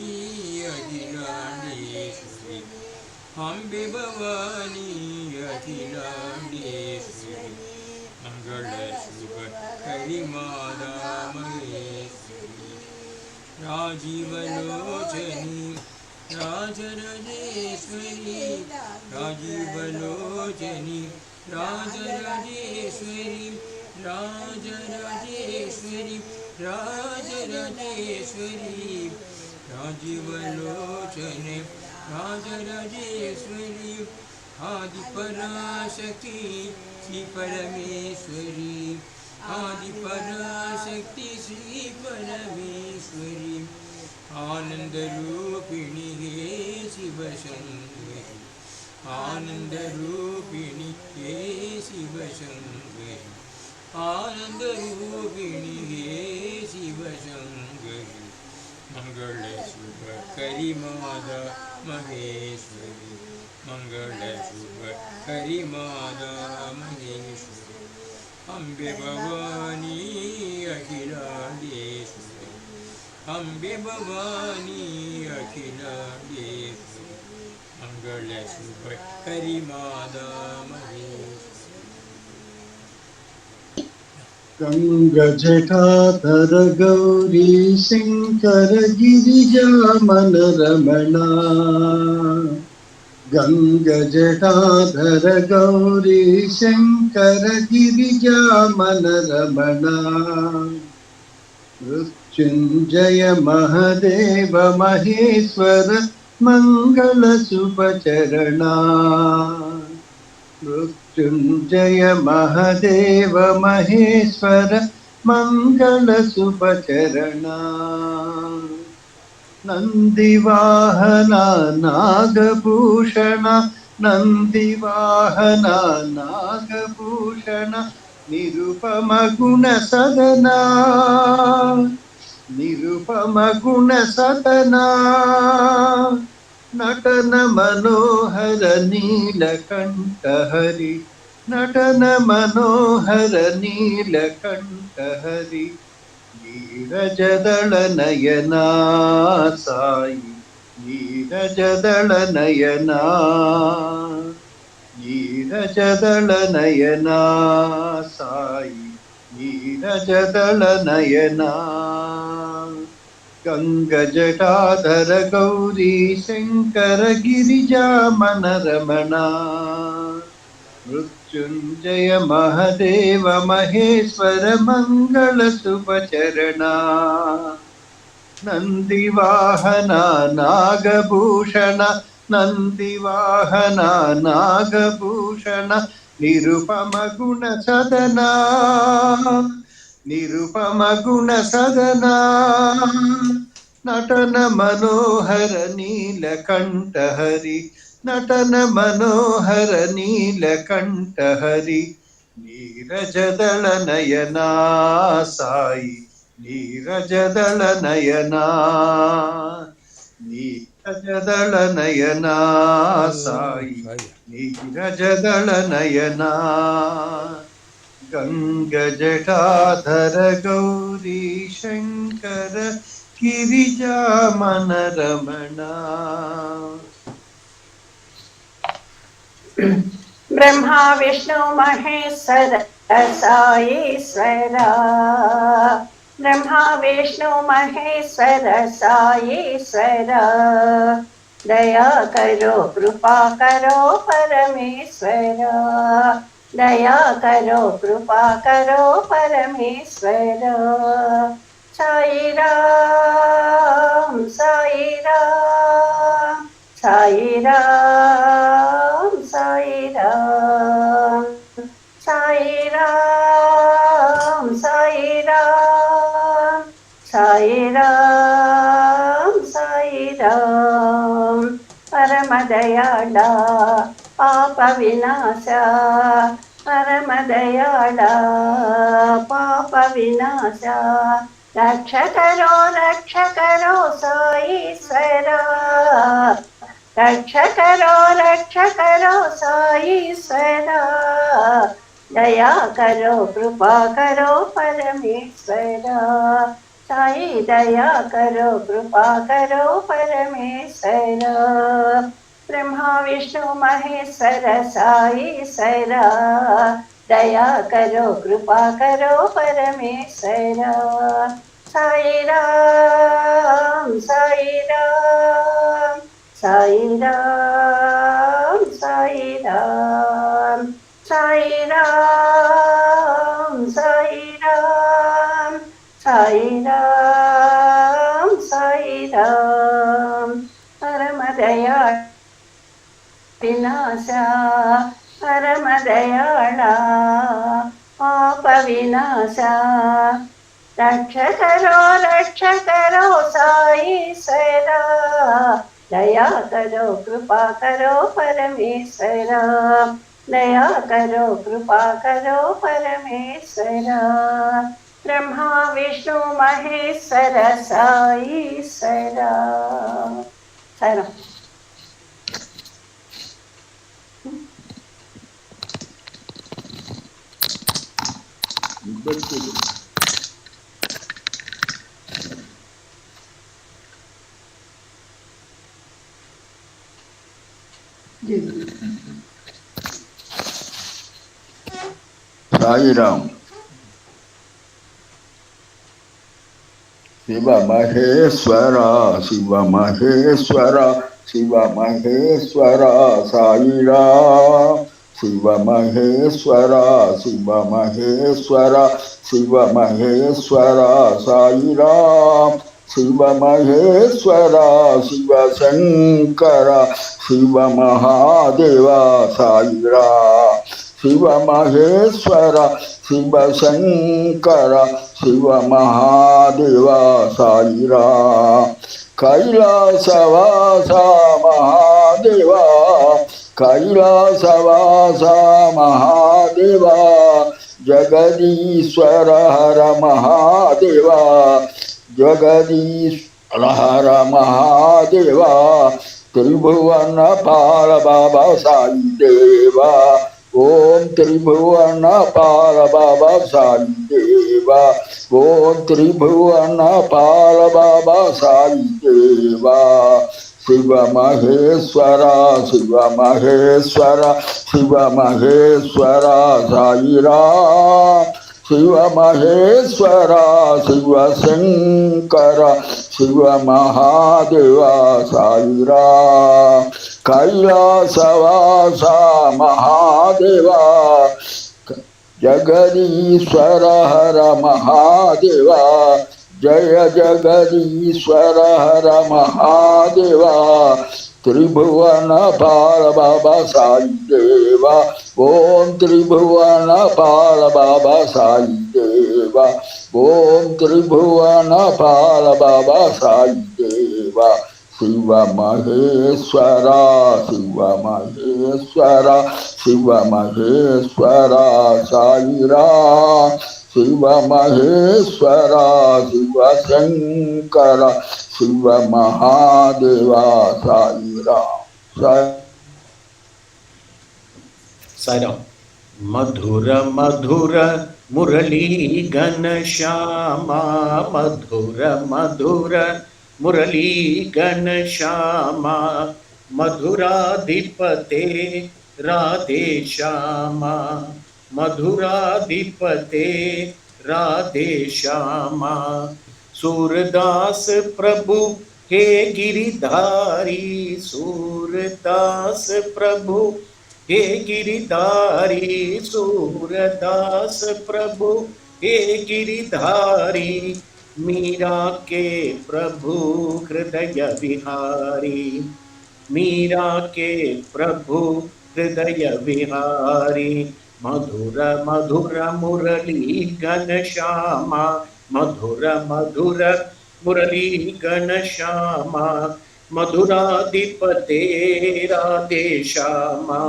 अखिलांडेश्वरी, अम्बे भवानी अखिलांडेश्वरी, मंगल शुभ करी माता महेश्वरी, राजीवलोचनी राजराजेश्वरी, राजीवलोचनी राजराजेश्वरी, राजराजेश्वरी, राजराजेश्वरी, राजीवलोचनी राजराजेश्वरी, आदिपराशक्ति श्री परमेश्वरी, आदिपराशक्ति श्री परमेश्वरी, आनंद रूपिणी हे शिव शंकरी, आनंद रूपिणी हे शिव शंकरी, आनंद रूपिणी हे शिव शंकरी, मंगल शुभ करी माता महेश्वरी, मंगल शुभ करी माता महेश्वरी, अम्बे भवानी अखिलांडेश्वरी, अम्बे भवानी अखिलांडेश्वरी, मंगल शुभ करी माता महेश्वरी। गंगजटाधर गौरी शंकर गिरिजामन रमणा, गंगजटाधर गौरी शंकर गिरिजामन रमणा, मृत्युंजय महदेव महेश्वर मंगल शुभचरणा, मृत्युंजय महदेव महेश्वर मंगल शुभचरणा, नंदिवाहना नागभूषण, नंदिवाहना नागभूषण, निरुपम गुण सदना, निरुपम गुण सदना, नटन मनोहर नीलकंठ हरि, नटन मनोहर नीलकंठ हरि, नीरजदल नयना साई, नीरजदल नयना, नीरजदल नयना साई, नीरजदल नयना, गंगजटाधर गौरी शंकर गिरिजामन रमणा, मृत्युंजय महदेव महेश्वर मंगल शुभचरणा, नंदिवाहना नागभूषण, नंदिवाहना नागभूषण, निरुपम गुण सदना, निरुपम गुण सदना, నటన మనోహర నీలకంఠ హరి నటన మనోహర నీలకంఠ హరి నీరజదళ నయనా సాయి నీరజదళ నయనా నీరజదళ నయనా సాయి నీరజదళ నయనా గంగ జటాధర గౌరీ శంకర గిరిజామన రమణ ब्रह्मा विष्णु महेश्वर साईश्वरा ब्रह्मा विष्णु महेश्वर साईश्वरा दया करो कृपा करो परमेश्वर दया करो कृपा करो परमेश्वर साई राम साई राम साई राम साई राम साई राम साई राम साई राम साई राम परम दयाला पाप विनाशा परम दयाला पाप विनाशा रक्ष करो साईश्वरा रक्ष करो साईश्वरा दया करो कृपा करो परमेश्वरा साई दया करो कृपा करो परमेश्वरा ब्रह्मा विष्णु महेश्वर साईश्वरा दया करो कृपा करो परमेश्वरा साई राम साई राम साई राम साई राम साई राम साई राम साई राम साई राम परम दया विनाशा परम दयाला पाप विनाशा रक्ष करो साईश्वरा दया करो कृपा करो परमेश्वरा दया करो कृपा करो परमेश्वरा ब्रह्मा विष्णु महेश्वर साईश्वरा साईराम సాయిరామ్ శివ మహేశ్వర శివ మహేశ్వర శివ మహేశ్వర సాయిరామ్ శివ మహేశ్వర శివ మహేశ్వర శివ మహేశ్వర సాయిరామ్ శివ మహేశ్వర శివ శంకర శివ మహాదేవ సాయిరామ్ శివ మహేశ్వర శివ శంకర శివ మహాదేవ సాయిరామ్ కైలాసవాస మహాదేవ కైలాసవాస మహాదేవ జగదీశ్వర హర మహాదేవ జగదీశ్వర హర మహాదేవ త్రిభువన పాల బాబా సాయి దేవా ఓం త్రిభువన పాల బాబా సాయి దేవా ఓం త్రిభువన పాల బాబా సాయి దేవా శివ మహేశ్వర శివ మహేశ్వర శివ మహేశ్వర సాయిరామ్ శివ మహేశ్వర శివ శంకర శివ మహాదేవ సాయిరామ్ కైలాసవాస మహాదేవ జగదీశ్వర హర మహాదేవ జయ జగదీశ్వర హర మహాదేవ త్రిభువన పాల బాబా సాయి దేవా ఓం త్రిభువన పాల బాబా సాయి దేవా ओम त्रिभुवन पाल बाबा साई देवा शिव महेश्वरा शिव महेश्वरा शिव महेश्वरा साई राम शिव महेश्वरा शिव शंकर शिव महादेवा साई राम साईराम। मधुर मधुर मुरली घनश्यामा मधुर मधुर मुरली घनश्यामा मधुराधिपते राधे श्यामा मधुराधिपते राधे श्यामा सूरदास प्रभु हे गिरिधारी सूरदास प्रभु हे गिरिधारी सूरदास प्रभु हे गिरिधारी मीरा के प्रभु हृदय विहारी मीरा के प्रभु हृदय विहारी मधुर मधुर मुरली घनश्यामा मधुर मधुर मुरली घनश्यामा मधुराधिपते राधे श्यामा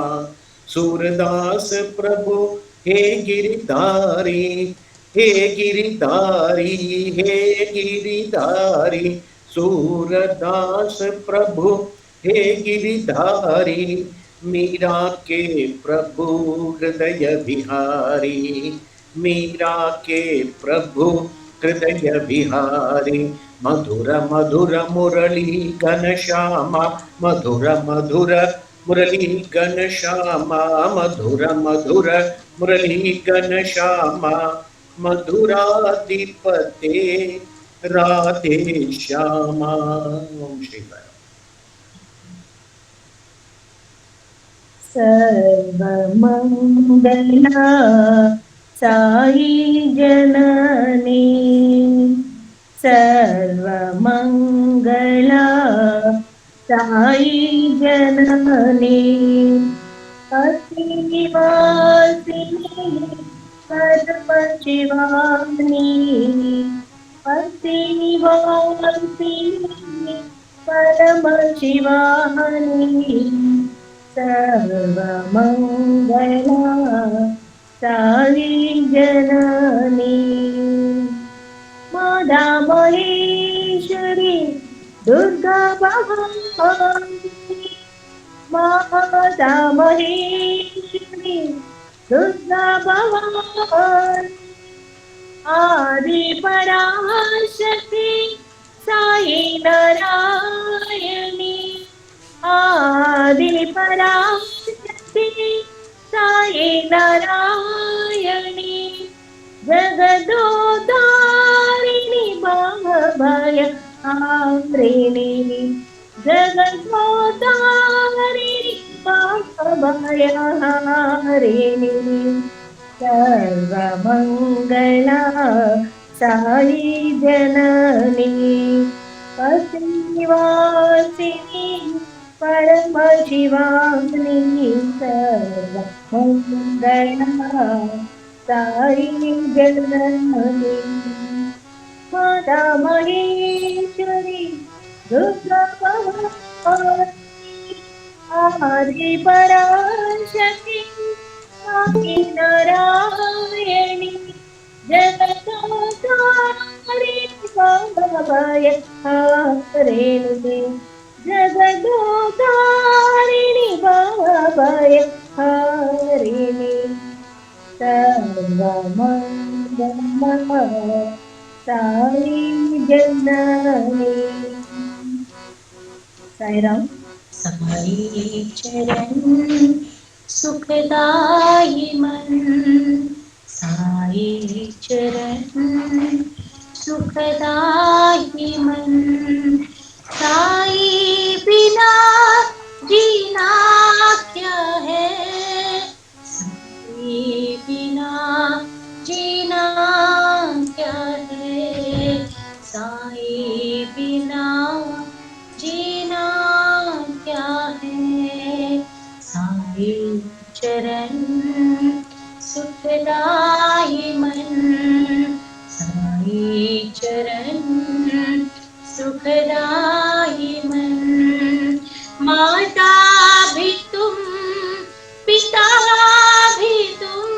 सूरदास प्रभु हे गिरिधारी हे गिरिधारी हे गिरिधारी सूरदास प्रभु हे गिरिधारी मीरा के प्रभु हृदय विहारी मीरा के प्रभु हृदय विहारी मधुर मधुर मुरली घनश्यामा मधुर मधुर मुरली घनश्यामा मधुर मधुर मुरली घनश्यामा मधुराधिपते राधे श्यामा। ओम श्री सर्वमंगला साई जननी सर्वमंगला साई जननी अतिनिवासिनी परम शिवानी अतिनिवासिनी परम शिवानी सर्वमंगला साई जननी माता महेश्वरी दुर्गा भवानी माता महेश्वरी दुर्गा भवानी आदि पराशक्ति साई नारायणी आदि पराशक्ति साई नारायणी जगदोधारिणी भय हारिणी जगदोधारिणी भय हारिणी सर्वमंगला साई जननी पतिनिवासिनी परम शिवानी सर्वमंगला साई जननी माता महेश्वरी दुर्गा भवानी आदि पराशक्ति साई नारायणी जगदोधारिणी भय हारिणी जगदोधारिणी भय हारिणी सर्वमंगला साई जननी। साईराम। साई चरण सुखदाई मन साई चरण सुखदाई मन साई बिना जीना क्या है साई बिना जीना क्या है साई बिना जीना क्या है साई चरण सुखदाई मन साई चरण सुखदाई मन। माता भी तुम पिता भी तुम,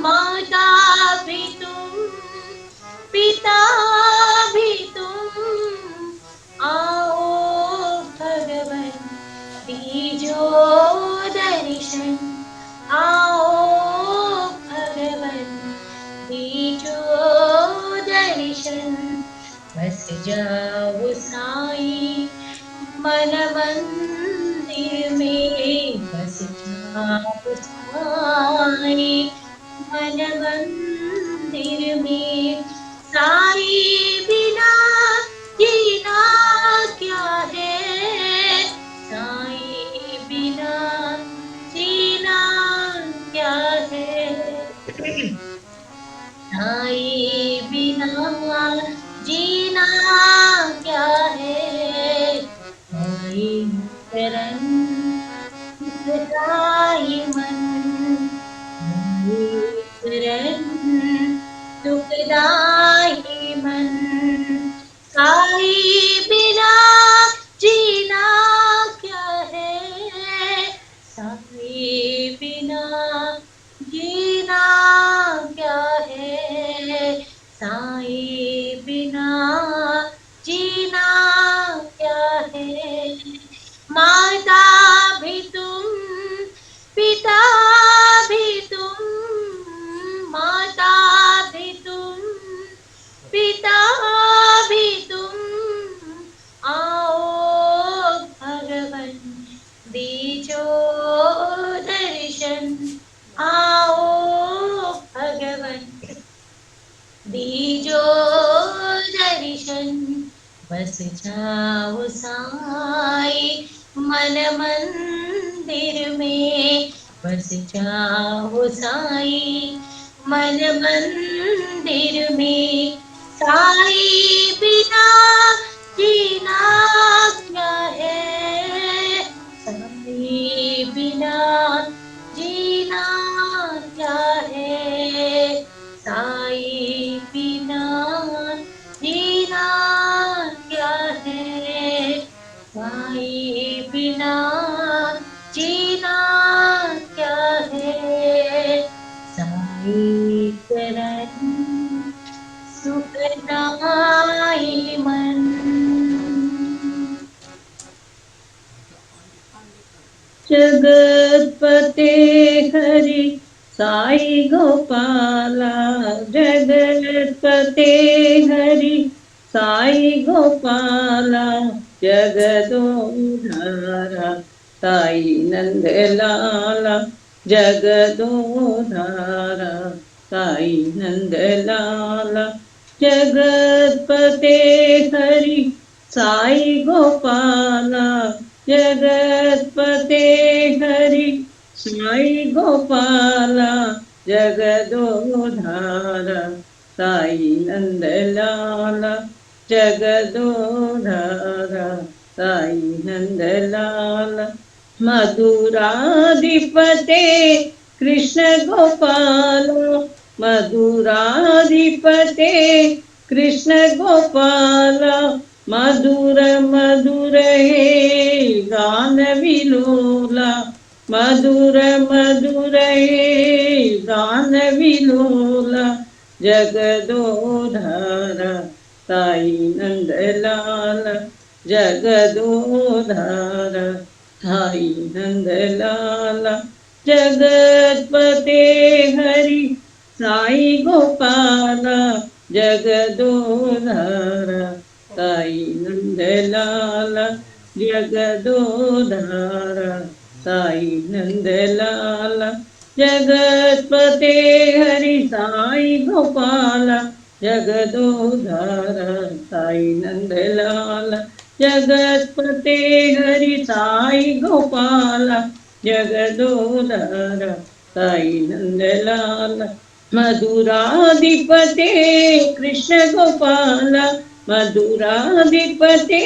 माता भी तुम पिता भी तुम, आओ भगवन दीजो दर्शन, आओ भगवन दीजो दर्शन। बस जाओ साईं मन मंदिर में, बस जाओ साईं मन मंदिर में। साईं बिना जीना क्या है, साईं बिना जीना क्या है, साईं बिना जीना क्या है। साईं चरण सुखदाई मन, साईं चरण सुखदाई मन। साईं बिना जीना क्या है, साईं बिना जीना क्या है, साईं बिना जीना क्या है। माता भी तुम पिता भी तुम, माता भी तुम पिता भी तुम, आओ भगवन दीजो दर्शन, आओ भगवन दीजो दर्शन। बस जाओ साईं मन मंदिर में, बस जाओ साईं मन मंदिर में। साईं बिना जीना क्या है, साईं बिना जीना क्या है, साईं बिना जीना क्या है, साईं बिना जीना क्या है। साईं चरण सुखदाई मन। जगतपते हरि साई गोपाला, जगतपते हरि साई गोपाला, जगदोधारा साई नंदलाला, जगदोधारा साई नंदलाला। जगतपते हरि साई गोपाला, जगतपते हरि साई गोपाला, जगदोधारा साई नंदलाला, जगदोधारा साई नंदलाला। मधुराधिपते कृष्ण गोपाल, मधुराधिपते कृष्ण गोपाल, मधुर मधुर हे गान विलोला, मधुर मधुर हे गान विलोला, जगदोधारा साई नंदलाला, जगदोधारा साई नंदलाला। जगतपते हरि साई गोपाला, जगदोधारा साई नंदलाला, जगदोधारा साई नंदलाला। जगतपते हरि साई गोपाला, जगदोधारा साई नंदलाला, जगतपते हरि साई गोपाला, जगदोधारा साई नंदलाला। मधुराधिपते कृष्ण गोपाला, मधुराधिपते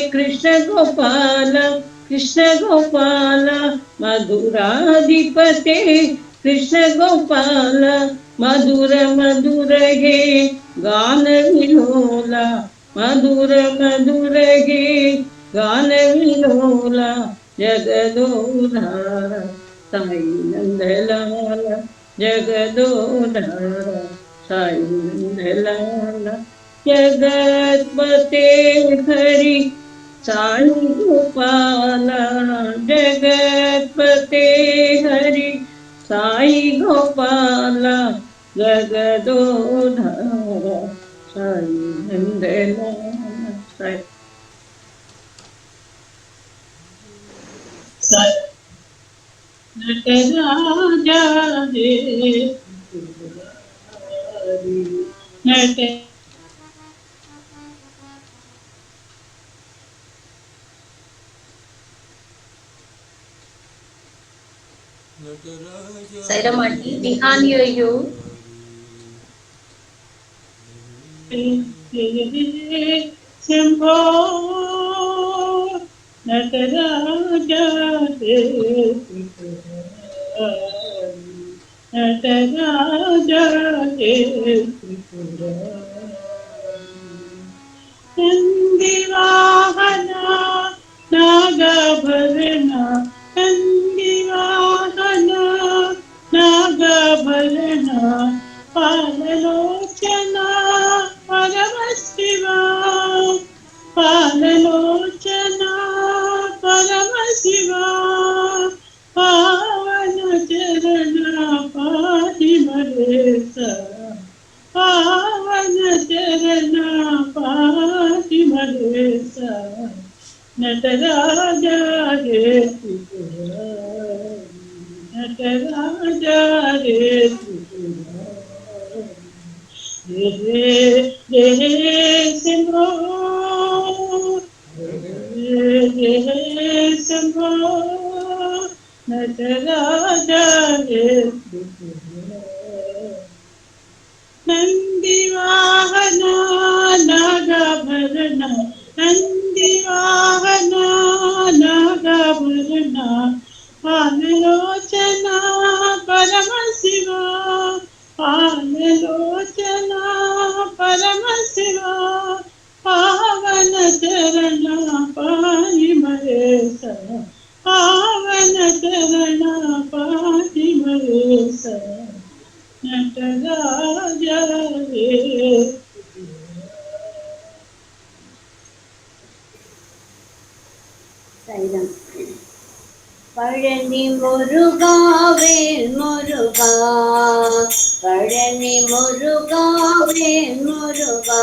कृष्ण गोपाला, कृष्ण गोपाला, मधुराधिपते कृष्ण गोपाला, मधुर मधुर हे गान विलोला, मधुर मधुर हे गान विलोला, जगदोधारा साई नंदलाला, जगदोधारा साई नंदलाला, जगतपते हरि साई गोपाला, जगतपते हरि साई गोपाला, जगदोधारा साई नंदलाला, नटराजा हे नट Sairam aunty, we can't hear you. Shambho Nataraja Nataraja चंदीवाहना नागभरणा, चंदीवाहना नागभरणा, पाललोचना Paramashiva, पाललोचना Paramashiva, पावन चरणा पाहि महेशा, पावन चरणा पाहि महेशा, नटराजा हे त्रिपुरारी, नटराजा हे त्रिपुरारी, हे शंभो, हे शंभो, नटराजा हे त्रिपुरारी, नंदीवाहना नागभरणा, नंदीवाहना नागभरणा, पाललोचना परमशिवा, पाललोचना परमशिवा, पावन चरणा पाहि महेशा, पावन चरणा पाहि महेशा, नटराजा हे சைலம். பழனி முருகா வேல் முருகா, பழனி முருகா வேல் முருகா,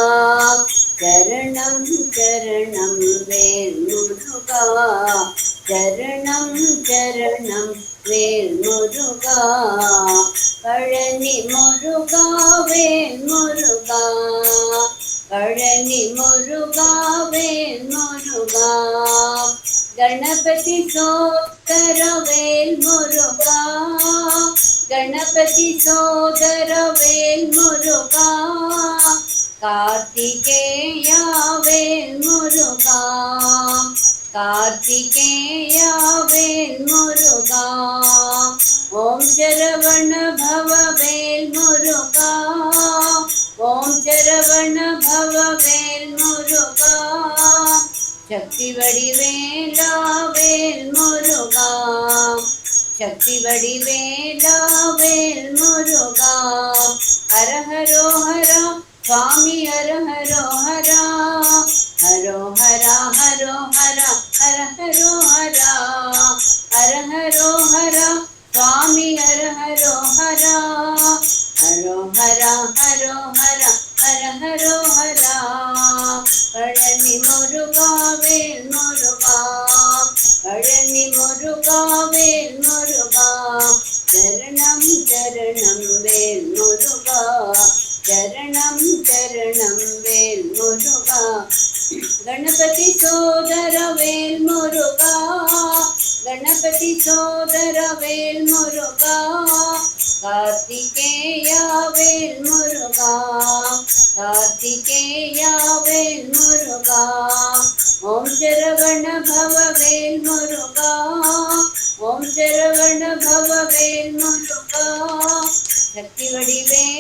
சரணம் சரணம் வேல் முருகா, சரணம் சரணம் வேல் முருகா, பழனி முருகா வேல் முருகா, பழனி முருகா வேல் முருகா, गणपति सोदर वेल मुरुगा, गणपति सोदर वेल मुरुगा, कार्तिकेय वेल मुरुगा, कार्तिकेय वेल मुरुगा, ओम शरवण भव वेल मुरुगा, ओम शरवण भव वेल मुरुगा, शक्ति वडिवेला वेल मुरुगा, शक्ति वडिवेला वेल मुरुगा, हर हरो हरा स्वामी हर हरो हरा, हरो हरा हरो हरा हर हरो हरा, हर हरो हरा स्वामी हर हरो हरा, हरो हरा हरो हरा हर हरो हरा, पழனி முருகா வேல் முருகா, பழனி முருகா வேல் முருகா, சரணம் சரணம் வேல் முருகா, சரணம் சரணம் வேல் முருகா, गणपति सोदर वेल मुरुगा, गणपति सोदर वेल मुरुगा, कार्तिकेय वेल मुरुगा, कार्तिकेय वेल मुरुगा, ओम शरवण भव वेल मुरुगा, ओम शरवण भव वेल मुरुगा, शक्ति वडिवेला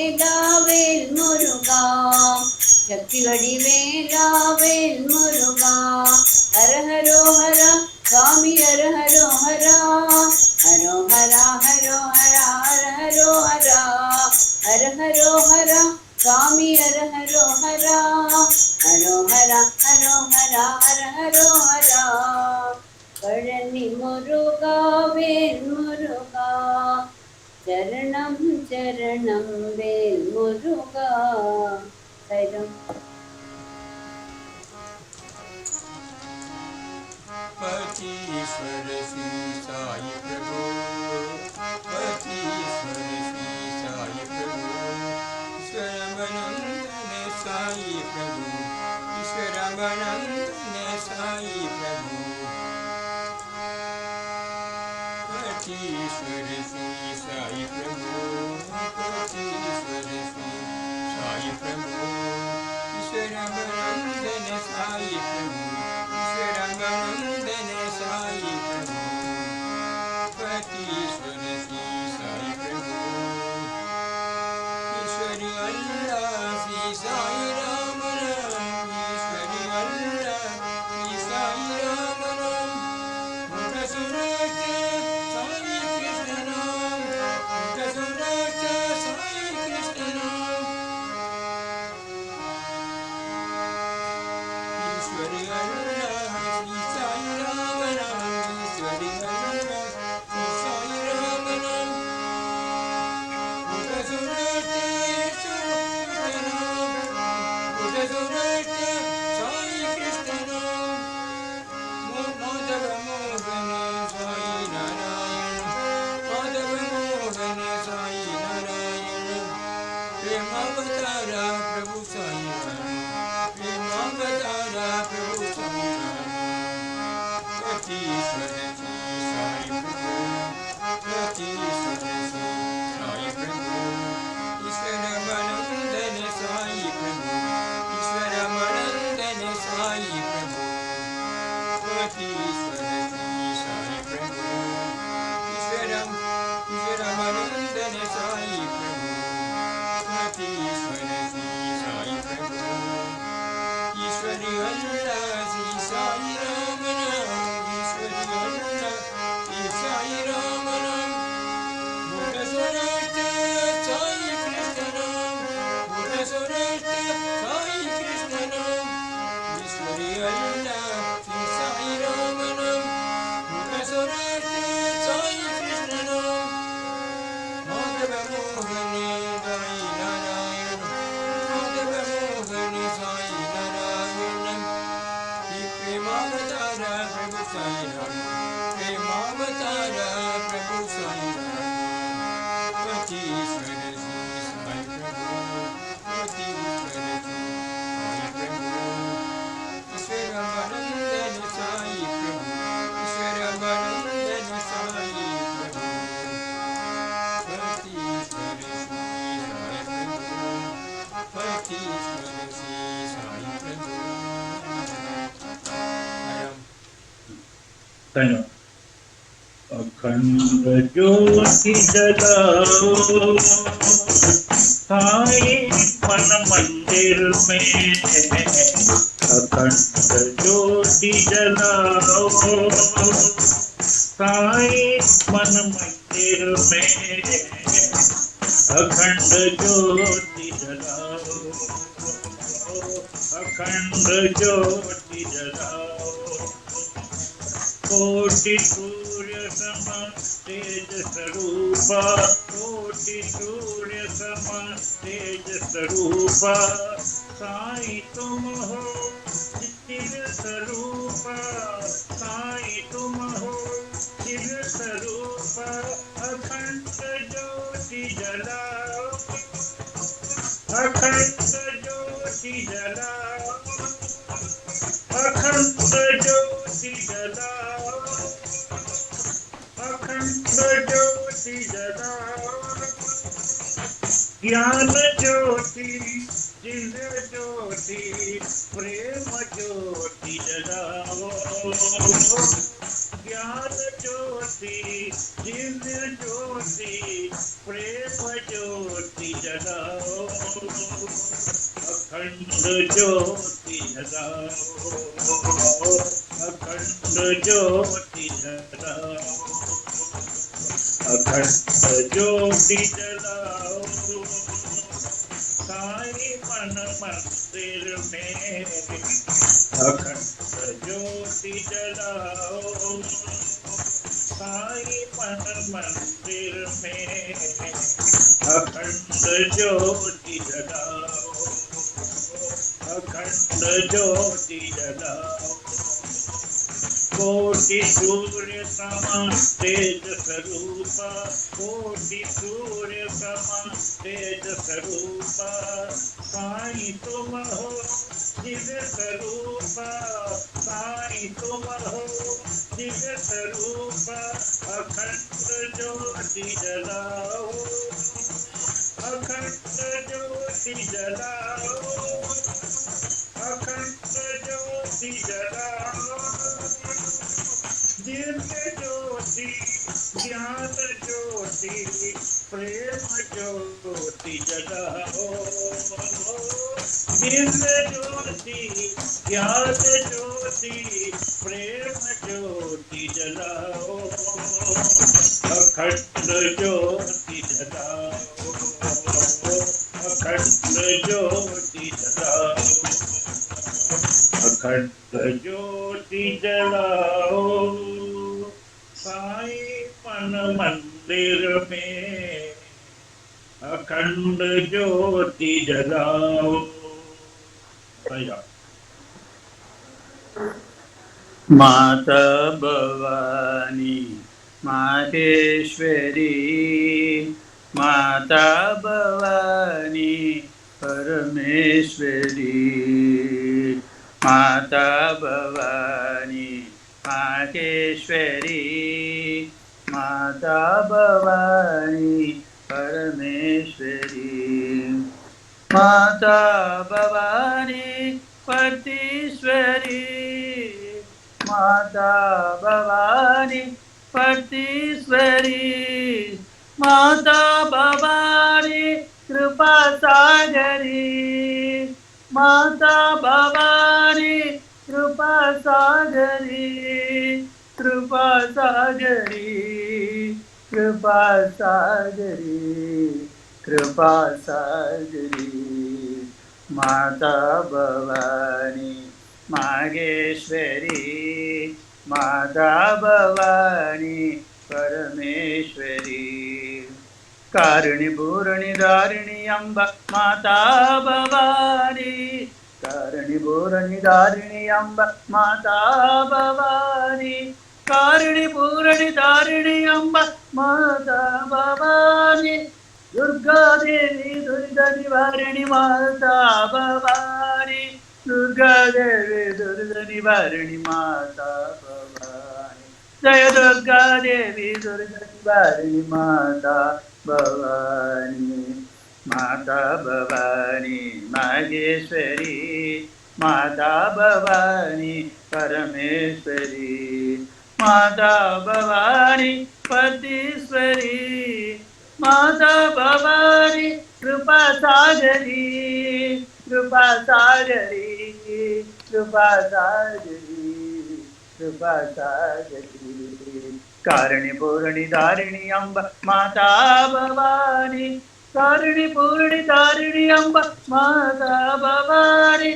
शक्ति वडिवेला वेल मुरुगा हर हरो हरा स्वामी हर हरो हरा हरो हरा हरो हरा हर हरो हरा हर हरो हरा स्वामी हर हरो हरा हरो हरा हरो हरा हर हरो हरा पड़नी मुरुगा वेल मुरुगा चरणं चरणं वेल मुरुगा साईराम। पतीश्वर श्री साई प्रभु, पतीश्वर श्री साई प्रभु, ईश्वरानंदन साई प्रभु, ईश्वरानंदन साई प्रभु, पतीश्वर श्री साई प्रभु, पतीश्वर श्री साई प्रभु, ईश्वरानंदन साई प्रभु, ईश्वरानंदन साई प्रभु, पतीश्वर श्री साई प्रभु, ईश्वरी अल्लाह श्री साई राम राम, ईश्वरी अल्लाह श्री साई राम राम, सुरत साई कृष्ण नाम, सुरत साई कृष्ण नाम, ईश्वरी अल्लाह श्री साई राम राम, ईश्वरी अल्लाह श्री साई राम राम, सुरत सुरत साई कृष्ण नाम, माधव मोहन साई नारायण, माधव मोहन साई नारायण, प्रेमावतारा प्रभु साई राम, प्रेमावतारा प्रभु साई राम, पतीश्वर श्री साई प्रभु, पतीश्वर श्री साई प्रभु, ईश्वरानंदन साई प्रभु, ईश्वरानंदन साई प्रभु, पतीश्वर श्री साई प्रभु, ईश्वरानंदन साई प्रभु, पतीश्वर श्री साई प्रभु, ईश्वरी अल्लाह श्री साई राम राम, ईश्वरी अल्लाह श्री साई राम राम, सुरत साई कृष्ण नाम, सुरत साई कृष्ण नाम, ईश्वरी अल्लाह श्री साई राम नाम, सुरत साई कृष्ण नाम, माधव मोहन साई नारायण, माधव मोहन साई नारायण, प्रेमावतारा प्रभु साई राम, प्रेमावतारा प्रभु साई राम, पतीश्वर श्री साई प्रभु, पतीश्वर श्री साई प्रभु, ईश्वरानंदन साई प्रभु, ईश्वरानंदन साई प्रभु, पतीश्वर श्री साई प्रभु, पतीश्वर श्री साई प्रभु। धन्यवाद। अखंड ज्योति जलाओ साई मन मंदिर में, अखंड ज्योति जलाओ साई मन मंदिर में, अखंड ज्योति जलाओ, अखंड ज्योति जलाओ, कोटि सूर्य सम तेज स्वरूपा, कोटि सूर्य सम तेज स्वरूपा, साई तुम हो चिर स्वरूपा, साई तुम हो चिर स्वरूपा, अखंड ज्योति जलाओ, अखंड ज्योति जलाओ, अखंड ज्योति जलाओ, अखंड ज्योति जलाओ, ज्ञान ज्योति दिव्य ज्योति प्रेम ज्योति जलाओ, ज्ञान ज्योति दिव्य ज्योति प्रेम ज्योति जलाओ, अखंड ज्योति जलाओ, अखंड ज्योति जलाओ, अखंड ज्योति जलाओ, साई मन मंदिर में अखंड ज्योति जलाओ, साई मन मंदिर में अखंड ज्योति जलाओ, अखंड ज्योति जलाओ, कोटि सूर्य सम तेज स्वरूपा, कोटि सूर्य सम तेज स्वरूपा, साई तुम हो दिव्य स्वरूपा, साई तुम हो दिव्य स्वरूपा, अखंड ज्योति जलाओ, अखंड ज्योति जलाओ, अखंड ज्योति जलाओ, दिव्य ज्योति ज्ञान ज्योति प्रेम ज्योति जलाओ, दिव्य ज्योति ज्ञान ज्योति प्रेम ज्योति जलाओ, अखंड ज्योति जलाओ, अखंड ज्योति जलाओ, अखंड ज्योति जलाओ, साई मन मंदिर में अखंड ज्योति जलाओ। माता भवानी माहेश्वरी, माता भवानी परमेश्वरी, माता भवानी माहेश्वरी, माता भवानी परमेश्वरी, माता भवानी पतीश्वरी, माता भवानी पतीश्वरी, माता भवानी कृपा सागरी, माता भवानी कृपा सागरी, कृपा सागरी, कृपा सागरी, कृपा सागरी, माता भवानी माहेश्वरी, माता भवानी परमेश्वरी, कारिणी पूर्णी धारिणी अम्ब माता भवानी, कारिणी पूर्णी धारिणी अम्ब माता भवानी, कारिणी पूर्णी धारिणी अम्ब माता भवानी, दुर्गा देवी दुर्गा निवारिणी माता भवानी, दुर्गा देवी दुर्गा निवारिणी माता भवानी, जय दुर्गा देवी दुर्गा निवारिणी माता भवानी, माता भवानी माहेश्वरी, माता भवानी परमेश्वरी, माता भवानी पतीश्वरी, माता भवानी कृपा सागरी, कृपा सागरी, कृपा सागरी, कृपा सागरी, कारिणी पूर्णी धारिणी अम्ब माता भवानी, कारिणी पूर्णी धारिणी अम्ब माता भवानी,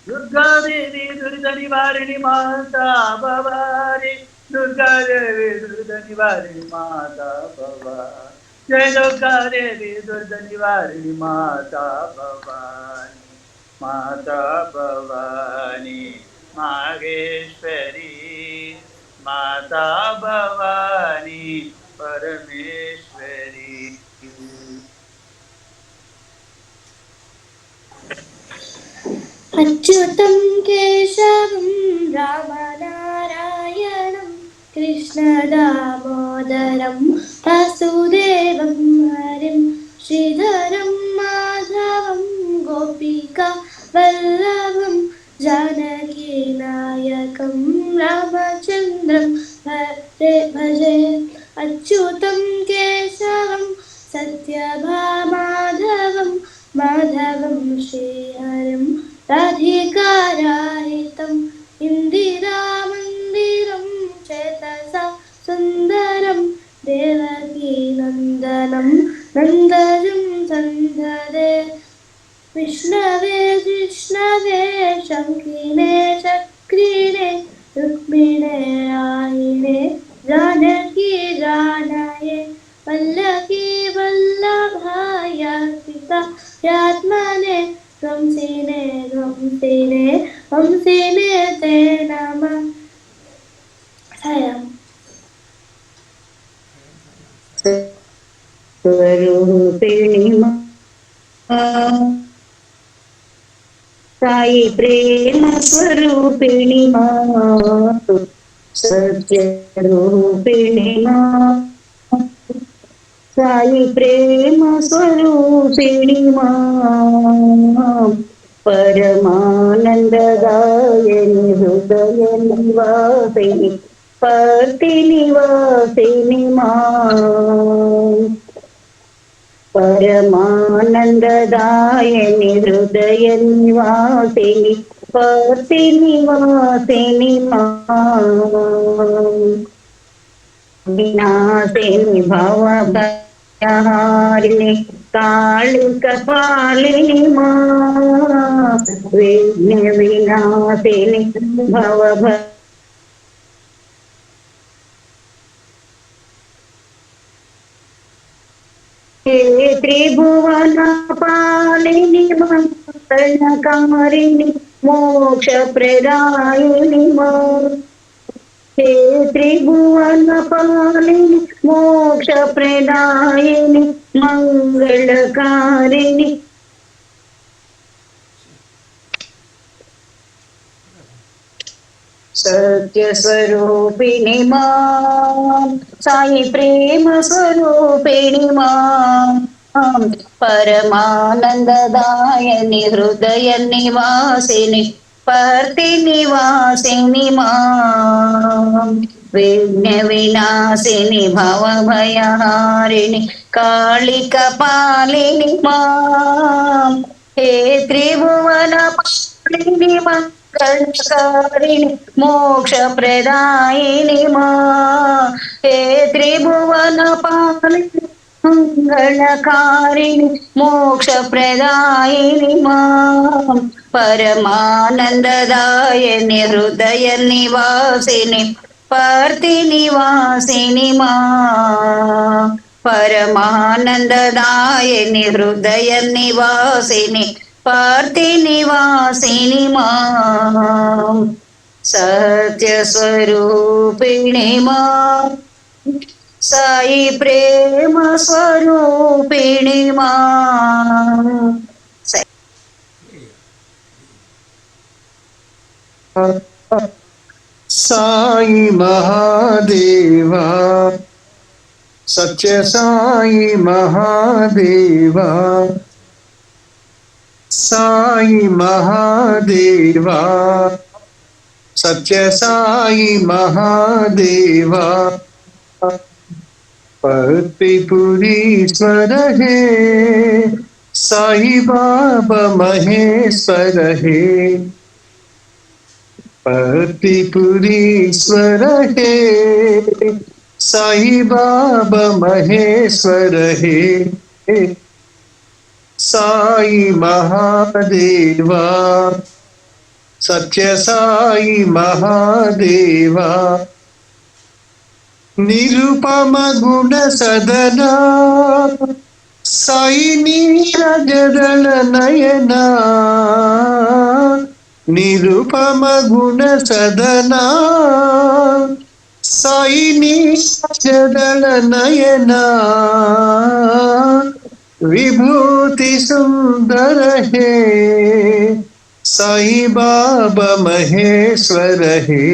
दुर्गा देवी दुर्गा निवारिणी माता भवानी, दुर्गा देवी दुर्गा निवारिणी माता भवानी, जय दुर्गा देवी दुर्गा निवारिणी माता भवानी, माता भवानी माहेश्वरी, माता भवानी परमेश्वरी। अच्युतं केशवं रामनारायणं कृष्णदामोदरं वासुदेवं हरिं श्रीधरं माधवं गोपिका वल्लभं जानकीनायकं रामचन्द्रं भजे। अच्युतं केशवं सत्यभामाधवं माधवं श्रीहरि अंकिने चक्रिणे रुक्मिणे आयिने जानकी जानाये वल्लकी वल्लभाय सीता यात्मने ध्वंसिने ध्वंसिने ध्वंसिने ते नमः सायं स्वरूपिणी साई प्रेम स्वरूपिणी सत्य रूपिणी साई प्रेम स्वरूपिणी परमानंददायिनी हृदय निवासिनी पति निवासिनी परमानंददायिनी हृदय निवासिनी पति निवासिनी विनाशिनी भवभयहारिणी कालिकपालिनी विघ्न विनाशिनी भवभय त्रिभुवन पालिनी मंगलकारिणी मोक्ष प्रदायिनी हे त्रिभुवन पालिनी मोक्ष प्रदायिनी मंगलकारिणी सत्य स्वरूपिणी साई प्रेम स्वरूपिणी परमानंददायिनी हृदय निवासिनी पर्ति निवासिनी विघ्न विनाशिनी भवभयहारिणी कालिकपालिनी हे त्रिभुवन पालिनी मंगलकारिणी मोक्ष प्रदायिनी हे त्रिभुवन पालिनी मंगलकारिणी मोक्ष प्रदायिनी परमानंददायिनी हृदय निवासिनी पर्ति निवासिनी परमानंददायिनी हृदय निवासिनी पर्ति निवासिनी सत्य स्वरूपिणी साई प्रेम स्वरूपिणी साई महादेवा सत्य साई महादेवा साई महादेवा सत्य साई महादेवा पतिपुरीश्वर हे साई बाबा महेश्वर हे पतिपुरीश्वर हे साई बाबा महेश्वर हे साई महादेवा सत्य साई महादेवा निरुपम गुण सदना साई नीरजदल नयना निरुपम गुण सदना साई नीरजदल नयना विभूति सुंदर हे साई बाबा महेश्वर हे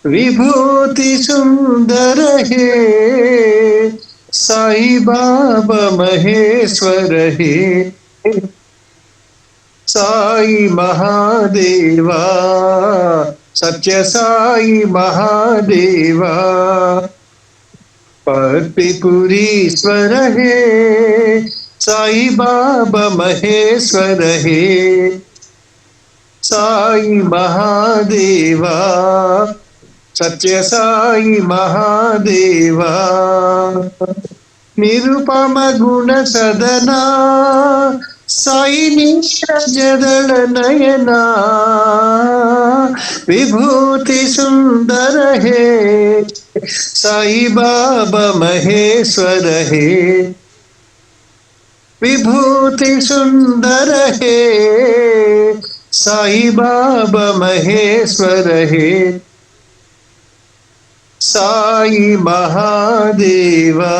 विभूति सुंदर हे साई बाबा महेश्वर हे साई महादेवा सत्य साई महादेवा पतिपुरीश्वर हे साई बाबा महेश्वर हे साई महादेवा सत्य साई महादेवा निरुपम गुण सदना साई नीरजदल नयना विभूति सुंदर है, साई बाबा महेश्वर है, विभूति सुंदर है, साई बाबा महेश्वर है, साई महादेवा।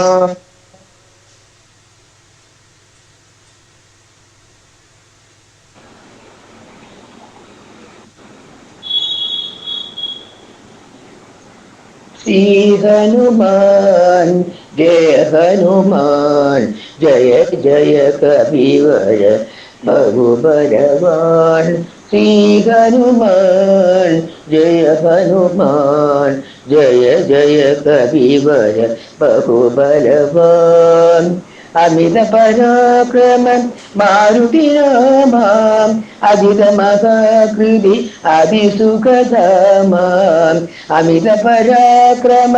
श्री हनुमान जय हनुमान, जय जय कबीर बहु बलवान। श्री हनुमान जय हनुमान, जय जय कबीर बहु बलवान। अमित पराक्रम मारुति नामा, अजित महाकृति अभिसुखधामा। अमित पराक्रम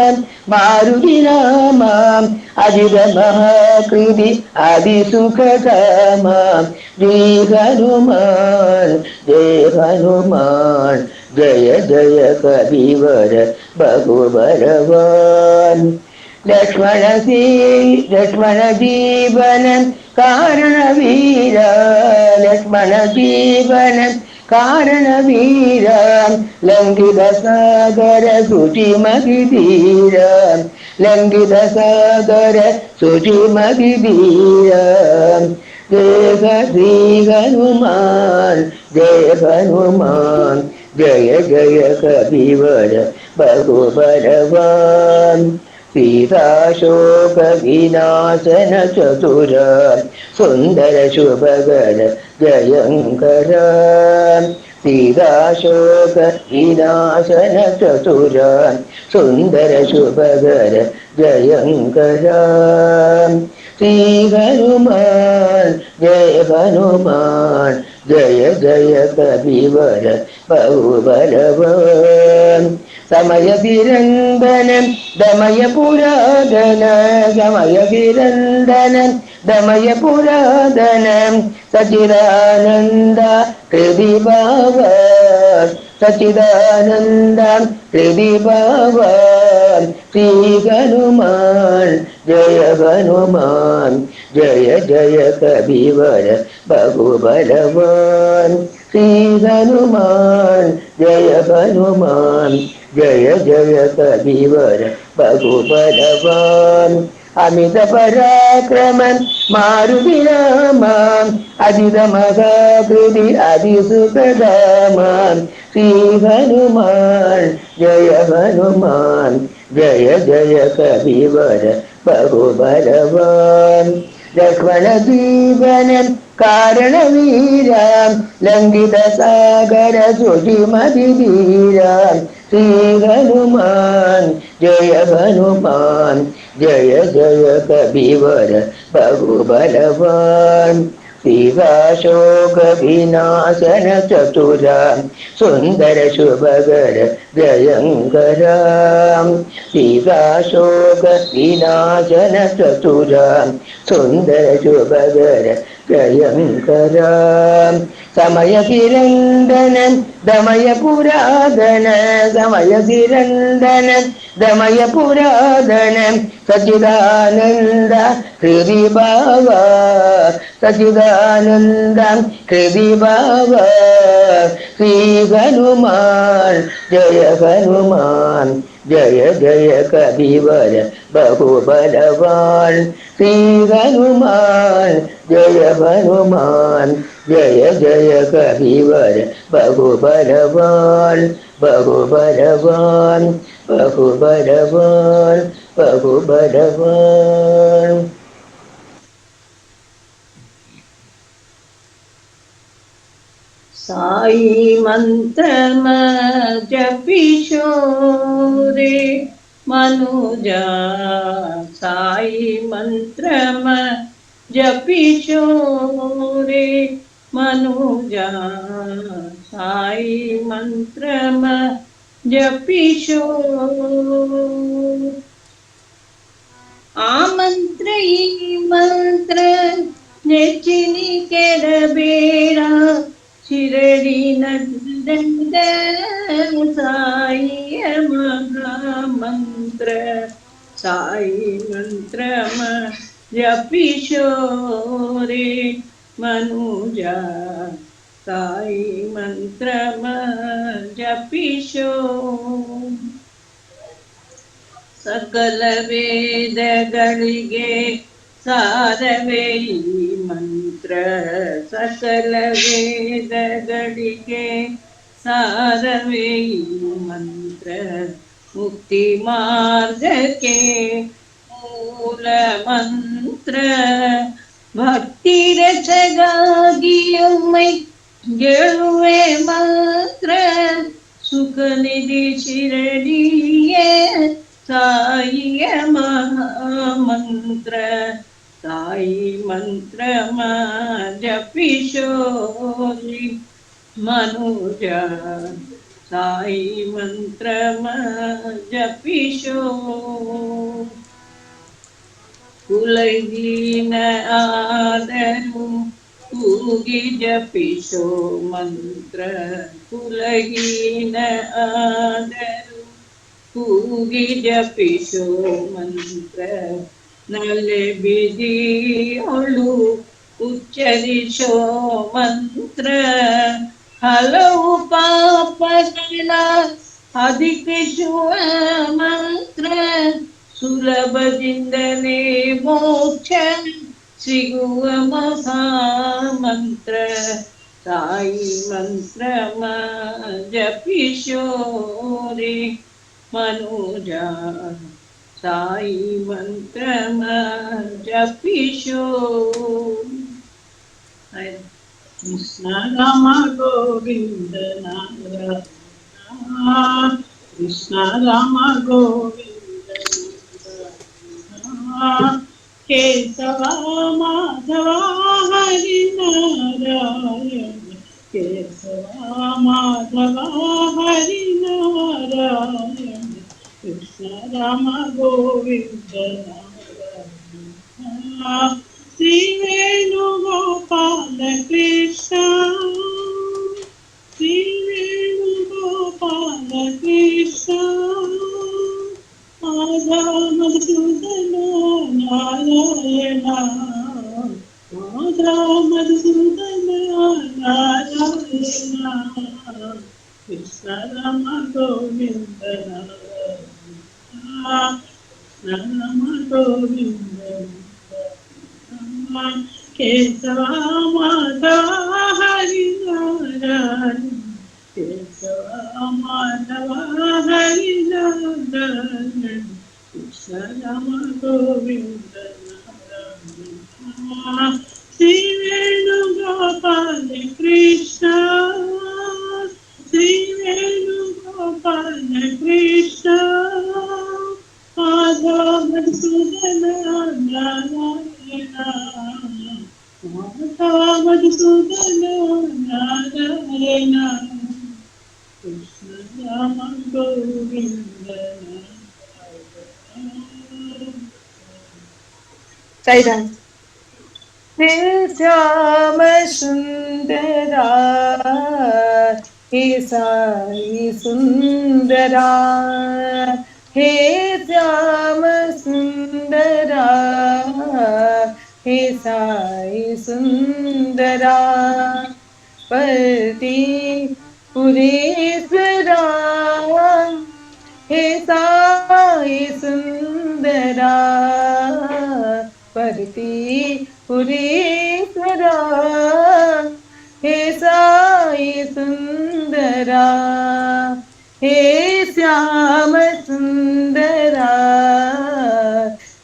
मारुति नामा, अजित महाकृति अभिसुखधामा। जय हनुमान जय हनुमान, जय जय कबीर बहु बलवान। लक्ष्मण जीवन कारण वीरा, लक्ष्मण जीवन कारण वीरा। लंघित सागर शुचिमति धीरा, लंघित सागर शुचिमति धीरा। जय श्री हनुमान जय हनुमान, जय जय कबीर बहु बलवान। सीताशोक विनाशन चतुर, सुंदर शुभगर जयंकर। सीताशोक विनाशन चतुर, सुंदर शुभगर जयंकर। श्री हनुमान जय हनुमान, जय जय कबीर बहु बलवान। समय तिरंदन दमय पुरादन, समय तिरंदन दमय पुरादन। सच्चिदानंद हृदि बाबा, सच्चिदानंद हृदि बाबा। श्री हनुमान जय हनुमान, जय जय कबीर बहु बलवान। श्री हनुमान जय हनुमान, जय जय कबीर बहु बलवान। अमित पराक्रम मारुति नामा, अजित महाकृति अभिसुखधामा। श्री हनुमान जय हनुमान, जय जय कबीर बहु बलवान। लक्ष्मण जीवन कारण वीरा, लंघित सागर शुचिमति धीरा। श्री हनुमान जय हनुमान, जय जय कबीर बहु बलवान। सीताशोक विनाशन चतुर, सुंदर शुभगर जयंकर। सीताशोक विनाशन चतुर, सुंदर शुभगर जयंकर। समय तिरंदन दमय पुरादन, समय तिरंदन दमय पुरादन। सच्चिदानंद हृदि बाबा, सच्चिदानंद हृदि बाबा। श्री हनुमान जय हनुमान, जय जय कबीर बहु बलवान। श्री हनुमान जय हनुमान, जय जय कबीर बहु बलवान। बहु बलवान बहु बलवान बहु बलवान। साई मंत्रम जपिशोरे मनुजा, साई मंत्रम जपिशोरे मनुजा। साई मंत्रम जपिशो, आ मंत्र ई मंत्र ನೆಚ್ಚಿನಿ ಕೆಡಬೇಡ ಶಿರಡಿ ನಂದನ ಸಾಯಿಯ ಮಹಾಮಂತ್ರ ಸಾಯಿ ಮಂತ್ರ ಜಪಿಶೋರೆ ಮನುಜ ಸಾಯಿ ಮಂತ್ರ ಜಪಿಶೋ ಸಕಲ ವೇದಗಳಿಗೆ ಸಾರವೇ ಈ ಮಂತ್ರ ಸಕಲ ವೇದಗಳಿಗೆ ಸಾರವೇ ಈ ಮಂತ್ರ ಮುಕ್ತಿ ಮಾರ್ಗಕ್ಕೆ ಮೂಲ ಮಂತ್ರ ಭಕ್ತಿ ರಸಗಾಗಿ ಒಮ್ಮೆ ಗೆಳುವೆ ಮಾತ್ರ ಸುಖ ನಿಧಿ ಶಿರಡಿಯೇ ಸಾಯಿಯ ಮಹಾಮಂತ್ರ ಸಾಯಿ ಮಂತ್ರ ಜಪಿಶೋರಿ ಮನುಜ ಸಾಯಿ ಮಂತ್ರ ಜಪಿಶೋ ಕುಲಹೀನ ಆದರೂ ಕೂಗಿ ಜಪಿಸೋ ಮಂತ್ರ ಕುಲಹೀನ ಆದರೂ ಕೂಗಿ ಜಪಿಸೋ ಮಂತ್ರ ನಲೆ ಬಿದಿಯೊಳು ಉಚ್ಚರಿಸೋ ಮಂತ್ರ ಹಲವು ಪಾಪಗಳ ಅಧಿಕಿಸುವ ಮಂತ್ರ ಸುಲಭದಿಂದಲೇ ಮೋಕ್ಷ ಸಿಗುವ ಮಹಾಮಂತ್ರ ಸಾಯಿ ಮಂತ್ರ ಜಪಿಶೋರೆ ಮನುಜ ಸಾಯಿ ಮಂತ್ರ ಜಪಿಶೋ ಕೃಷ್ಣ ರಾಮ ಗೋವಿಂದ ನಾರಾಯಣ ಕೃಷ್ಣ ರಾಮ ಗೋವಿಂದ ಕೇಶವ ಮಾಧವ ಹರಿ ನಾರಾಯಣ ಕೇಶವ ಮಾಧವ ಹರಿ ನಾರಾಯಣ ಕೃಷ್ಣ ರಾಮ ಗೋವಿಂದ ನಾರಾಯಣ ಶ್ರೀ ವೇಣುಗೋಪಾಲ ಕೃಷ್ಣ ಶ್ರೀ ವೇಣುಗೋಪಾಲ ಕೃಷ್ಣ ಮಾಧವ ಮಧುಸೂದನ ನಾರಾಯಣ ಮಾಧವ ಮಧುಸೂದನ ನಾರಾಯಣ ಕೃಷ್ಣ ರಾಮ ಗೋವಿಂದ ನಾರಾಯಣ ರಾಮ ಗೋವಿಂದ ಕೇಶವ ಮಾಧವ ಹರಿ ನಾರಾಯಣ ಕೇಶವ ಮಾಧವ ಹರಿ ನಾರಾಯಣ ಕೃಷ್ಣ ರಾಮ ಗೋವಿಂದ ನಾರಾಯಣ ಶ್ರೀ ವೇಣುಗೋಪಾಲ ಕೃಷ್ಣ ಶ್ರೀ ವೇಣುಗೋಪಾಲ ಕೃಷ್ಣ ಮಾಧವ ಮಧುಸೂದನ ನಾರಾಯಣ ಮಾಧವ ಮಧುಸೂದನ ನಾರಾಯಣ ಕೃಷ್ಣ ರಾಮ ಗೋವಿಂದ साईराम हे श्याम सुंदरा हे साई सुंदरा हे श्याम सुंदरा हे साई सुंदरा पति पुरेश्वरा हे साई सुंदरा परति पुरेश्वरा हे साई सुंदरा हे श्याम सुंदरा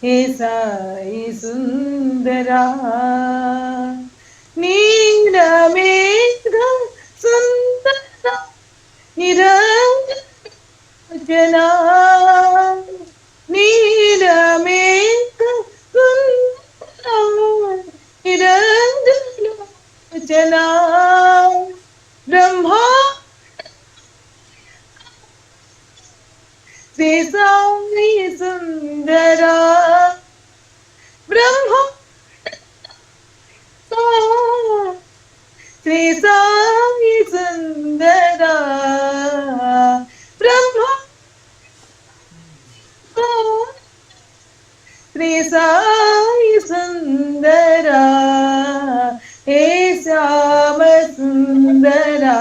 हे साई सुंदरा नीलमेघ सुंदरा निरंजना नीलमेघ सुंदरा निरंजना ब्रह्मा श्री साई सुंदरा ब्रह्मा श्री साई सुंदरा ब्रह्मा श्री साई सुंदरा हे श्याम सुंदरा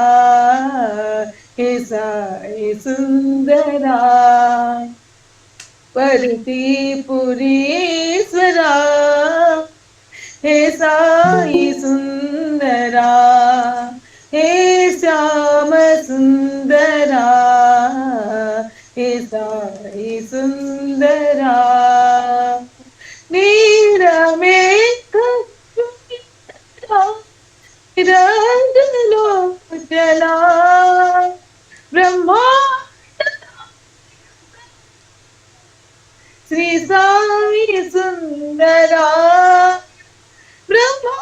हे साई सुंदरा परतीपुरीश्वरा हे साई सुंदरा हे श्याम सुंदरा हे साई सुंदरा नीर में रंगलो चला ब्रह्मा श्री साई सुंदरा ब्रह्मा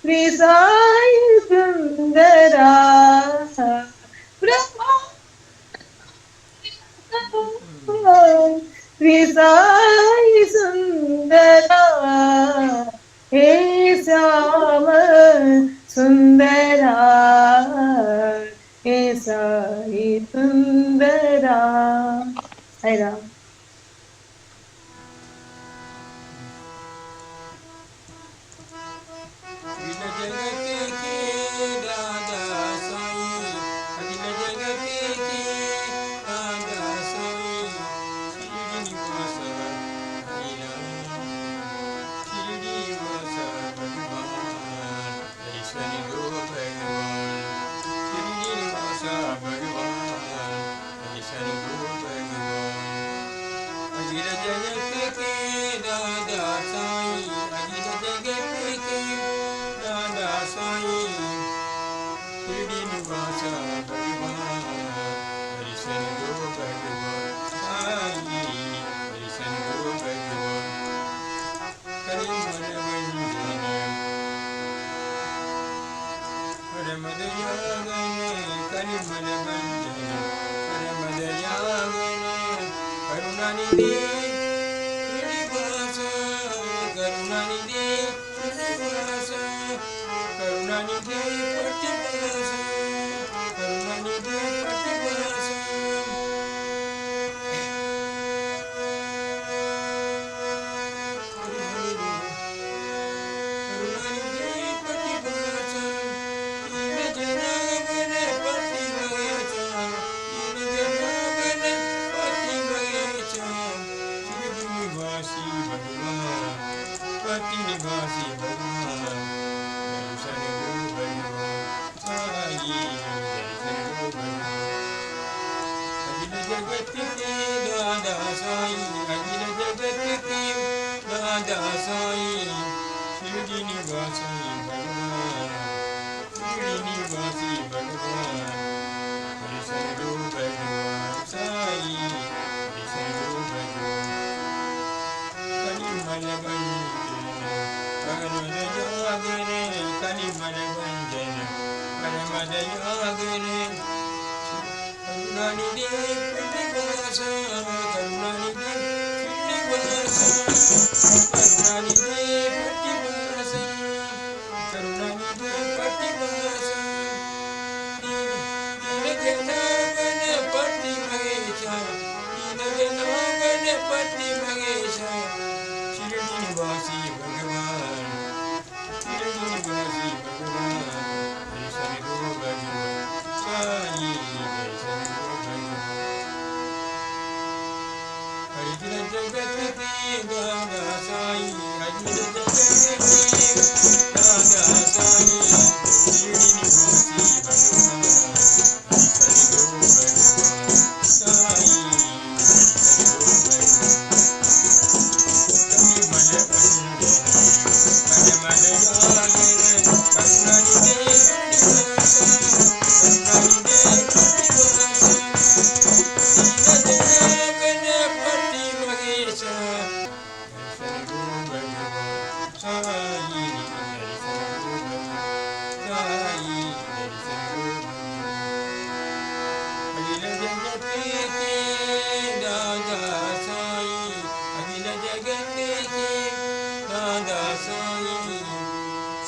श्री साई सुंदरा ब्रह्मा श्री साई सुंदरा हे श्याम सुंदरा हे साई सुंदरा। हरे राम।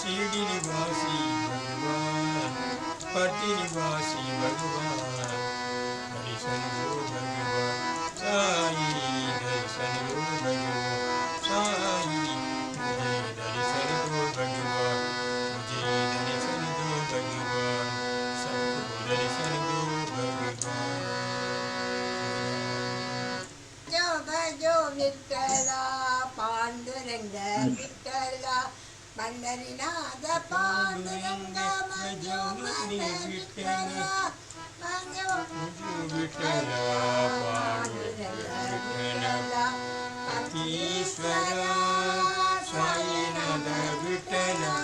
शिरडी निवासी भगवान पति निवासी भगवान दर्शन दो भगवान साई दर्शन दो भगवान साई मुझे दर्शन दो भगवान मुझे दर्शन दो भगवान सबको दर्शन दो भगवान जो भजो विठ्ठला पांडुरंग विठ्ठला पंढरीनाथ पांडुरंग भजो मन विठ्ठला भजो विठ्ठला पांडुरंग विठ्ठला पतीश्वरा साईनाथ विठ्ठला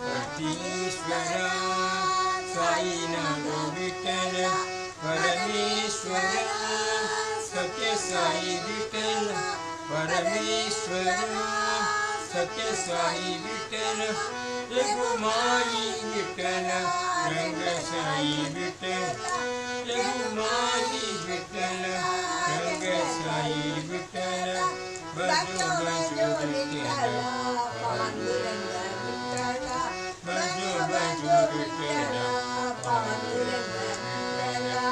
पतीश्वरा साईनाथ विठ्ठला परमेश्वरा सत्य साई विठ्ठल परमेश्वरा सत्य साई विठ्ठल रघुमाई विठ्ठल रंग साई विठ्ठल रघुमाई विठ्ठल रंग साई विठ्ठल भजो भजो विठ्ठल पांडुरंग विठ्ठल भजो भजो विठ्ठल पांडुरंग विठ्ठल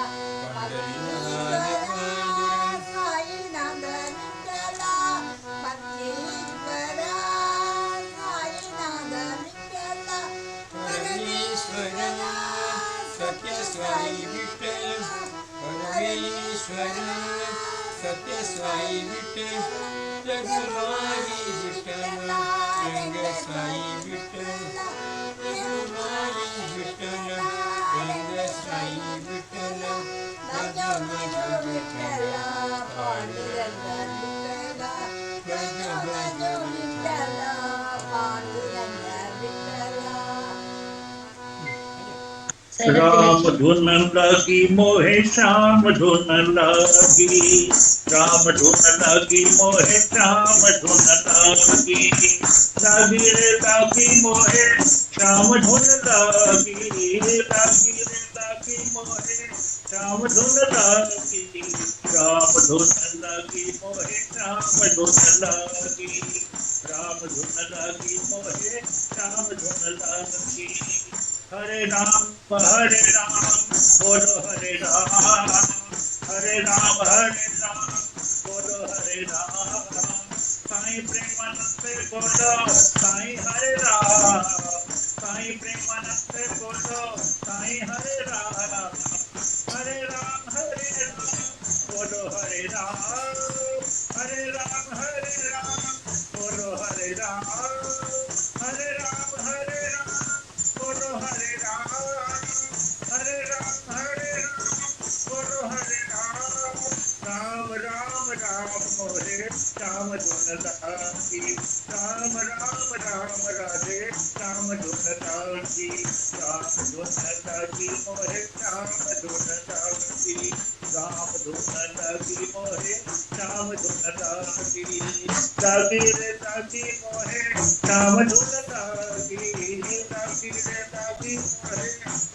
सत्य साई विठ्ठल परमेश्वरा सत्य साई विठ्ठल रघुमाई विठ्ठल रंग साई विठ्ठल रघुमाई विठ्ठल रंग साई विठ्ठल भजो भजो विठ्ठल पांडुरंग विठ्ठल भजो भजो विठ्ठल पांडुरंग विठ्ठल राम धुन लगी मोहे श्याम धुन लगी राम धुन लगी मोहे श्याम धुन लगी लगी रे लगी मोहे श्याम धुन लगी लगी रे लगी मोहे श्याम धुन लगी राम धुन लगी मोहे श्याम धुन लगी राम धुन लगी मोहे श्याम धुन लगी हरे राम बोलो हरे राम बोलो हरे राम साईं प्रेमानंद बोलो साईं हरे राम साईं प्रेमानंद बोलो साईं हरे राम बोलो हरे राम बोलो हरे राम बोलो हरे राम बोलो हरे राम राम राम राम मोरे राम धुन लगी राम राम राम राधे राम धुन लगी राम धुन लगी मोरे राम धुन लगी राम धुन लगी मोरे राम धुन लगी लगी रे लगी मोरे राम धुन लगी लगी रे लगी मोरे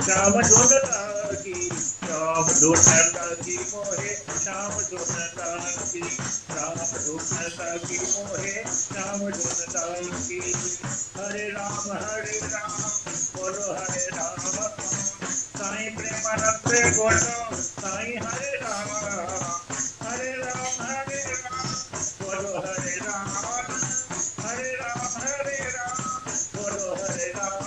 राम धुन लगी राम धुन लगी मोहे श्याम धुन लगी राम धुन लगी मोहे श्याम धुन लगी हरे राम बोलो हरे राम साईं प्रेमानंद बोलो साईं हरे राम बोलो हरे राम बोलो हरे राम बोलो हरे राम बोलो हरे राम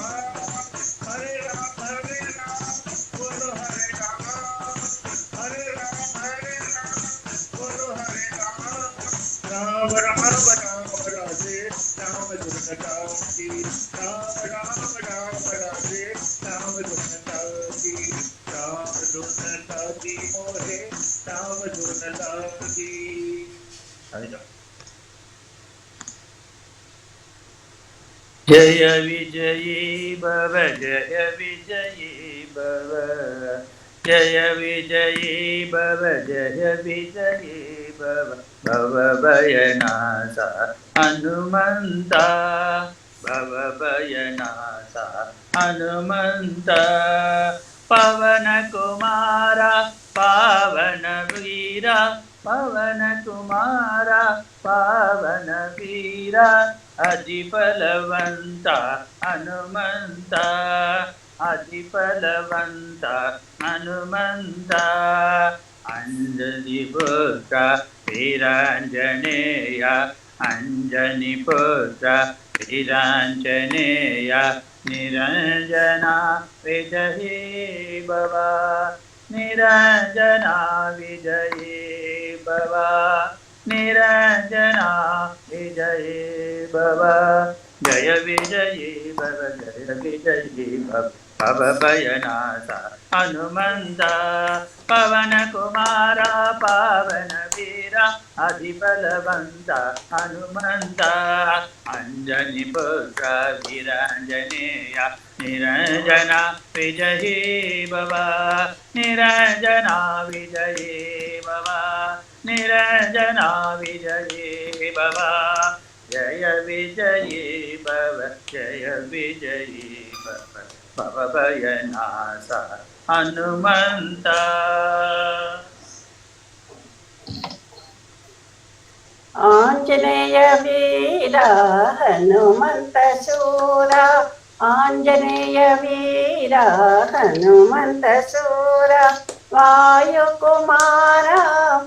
राम राम राम राधे राम धुन लगी राम राम राधे राम धुन लगी राम धुन लगी मोहे राम धुन लगी जय विजयी भव जय विजयी भव जय विजयी भव जय विजयी भव भव भयनाशा हनुमन्ता भव भयनाशा हनुमन्ता पवन कुमारा पावन वीरा पवन कुमारा पावन वीरा అతి ఫలవంత హనుమంత అతి ఫలవంత హనుమంత అంజని పుత్ర వీరాంజనేయ అంజని పుత్ర వీరాంజనేయ నిరంజన విజయీ భవ నిరంజన విజయీ భవ నిరంజన విజయీ భవ జయ విజయీ భవ జయ విజయీ భవ భవ భయనాశ హనుమంత పవన కుమార పావన వీర అతి బలవంత హనుమంత అంజని పుత్ర వీరాంజనేయ నిరంజన విజయీ భవ నిరంజన విజయీ భవ నిరంజన విజయీ భవ జయ విజయీ భవ జయ విజయీ భవ భవ భయనాశ హనుమంత ఆంజనేయ వీర హనుమంత శూర ఆంజనేయ వీర హనుమంత శూర వాయుకుమార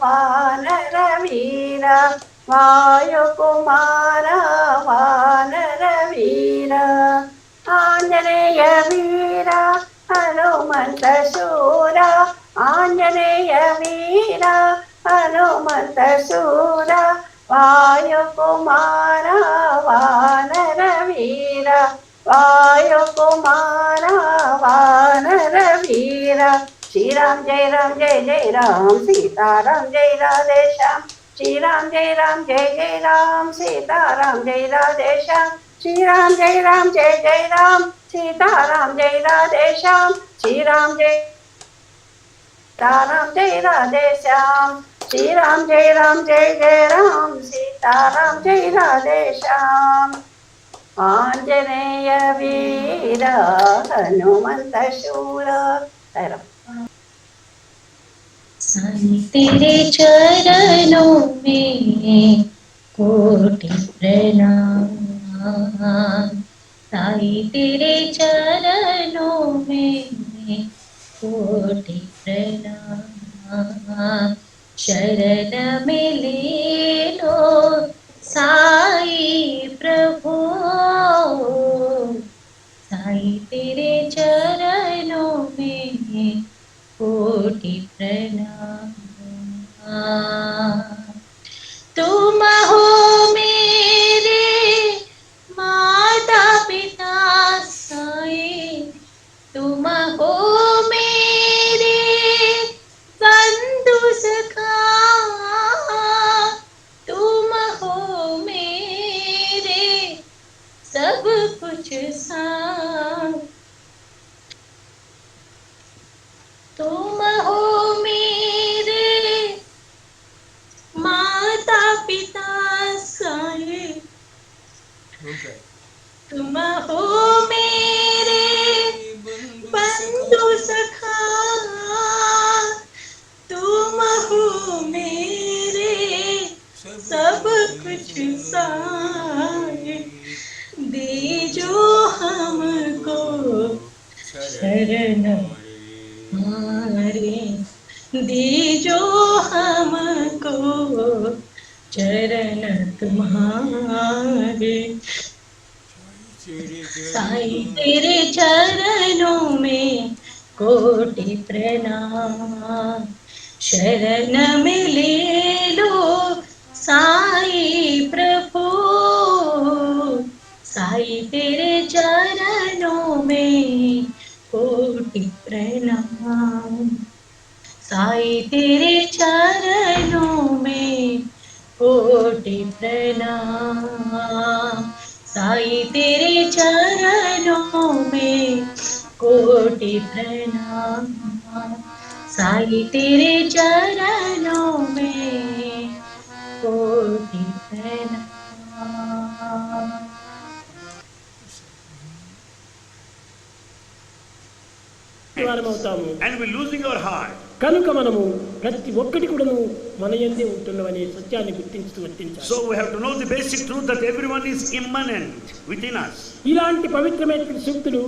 వానర వీర వాయుకుమార వానర వీర ఆంజనేయ వీర హనుమంత శూర ఆంజనేయ వీర హనుమంత శూర వాయుకుమార వానర వీర వాయుకుమార వానర వీర శ్రీరామ్ జయ జయ రామ్ సీతారాం జయ రాధే శ్యామ్ శ్రీరామ్ జయ జయ రామ్ సీతారాం జయ రాధే శ్యామ్ శ్రీరామ్ జయ రామ్ సీతారాం జయ రాధే శ్యామ్ శ్రీరామ్ జయ రామ్ జయ రాధే శ్యామ్ శ్రీరామ్ జయ రామ్ సీతారాం జయ రాధే శ్యామ్ ఆంజనేయ వీర హనుమంత శూర साईं तेरे चरणों में कोटि प्रणाम साईं तेरे चरणों में कोटि प्रणाम शरण में ले लो साईं प्रभु साईं तेरे चरणों में कोटि प्रणाम तुम हो मेरे माता पिता साईं तुम हो मेरे बंधु सखा तुम हो मेरे सब कुछ साथ तुम हो मेरे माता पिता साईं तुम हो मेरे बंधु सखा तुम हो मेरे सब कुछ साईं दीजो हमको शरण हमारे दीजो हमको चरण तुम्हारे साईं तेरे चरणों में कोटि प्रणाम शरण में ले लो साईं प्रभु साईं तेरे चरणों में कोटि प्रणाम साईं तेरे चरणों में कोटि प्रणाम साईं तेरे चरणों में कोटि प्रणाम साईं तेरे चरणों में कोटि प्रणाम and we're losing our heart. కనుక మనము ప్రతి ఒక్కటి కూడాను మన యందే ఉంటున్నవనే సత్యాన్ని గుర్తించుతూ వర్తించాలి. So we have to know the basic truth that everyone is immanent within us. ఇలాంటి పవిత్రమైనటువంటి సూక్తులు,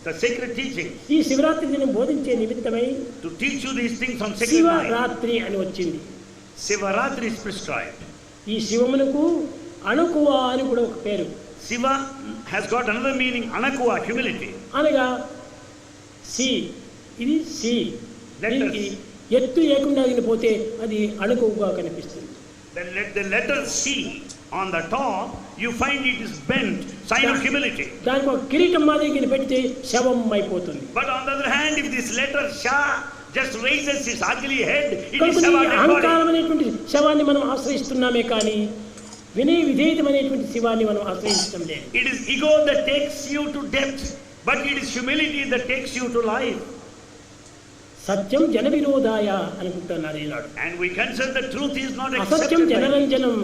the sacred teaching, ఈ శివరాత్రి దినం బోధించే నిమిత్తమై to teach you these things on sacred night. Shivaratri అని వచ్చింది. Shivaratri is prescribed. ఈ శివమునకు అణకువ అని కూడా ఒక పేరు. Shiva has got another meaning, anakuva, humility. అనగా సి, ఇది సి, దీనికి ఎత్తు లేకుండా పోతే అది అణకువగా కనిపిస్తుంది. The letter C on the top, you find it is bent, sign of humility. దానికి ఒక కిరీటం మాదిరి పెడితే శవం అయిపోతుంది. But on the other hand, if this letter Sha just raises his ugly head, it is అహంకారమైనటువంటి శవాన్ని మనం ఆశ్రయిస్తున్నామే కానీ వినయ విధేయతమైనటువంటి శివాన్ని మనం ఆశ్రయించడం లేదు. It is ego that takes you to death, but it is humility that takes you to life. సత్యం జన విరోధాయ అనుకుంటున్నారు ఈనాడు. And we consider the truth is not అసత్యం accepted జనరంజనం,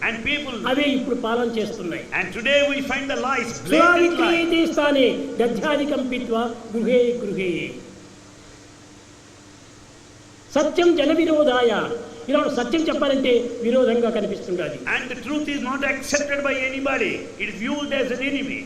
and people అవే ఇప్పుడు పాలన చేస్తున్నాయి. And today we find the lies, blatant lies. స్థానే దధ్యాధికం పిత్వా గృహే గృహే. సత్యం జన విరోధాయ, ఈనాడు సత్యం చెప్పాలంటే విరోధంగా కనిపిస్తుండాలి. And the truth is not accepted by anybody, it is viewed as an enemy.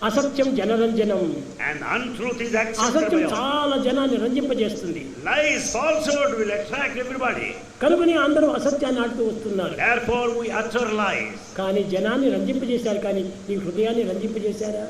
అసత్యం జనరంజనం, and untruth is accepted. అసత్యం చాలా జనాన్ని రంజింపజేస్తుంది. Lies, falsehood will attract everybody. కనుకనే అందరూ అసత్యాన్ని ఆడుతూ వస్తున్నారు. Therefore we utter lies. కానీ జనాన్ని రంజింపజేశారు, కానీ నీ హృదయాన్ని రంజింపజేశారా?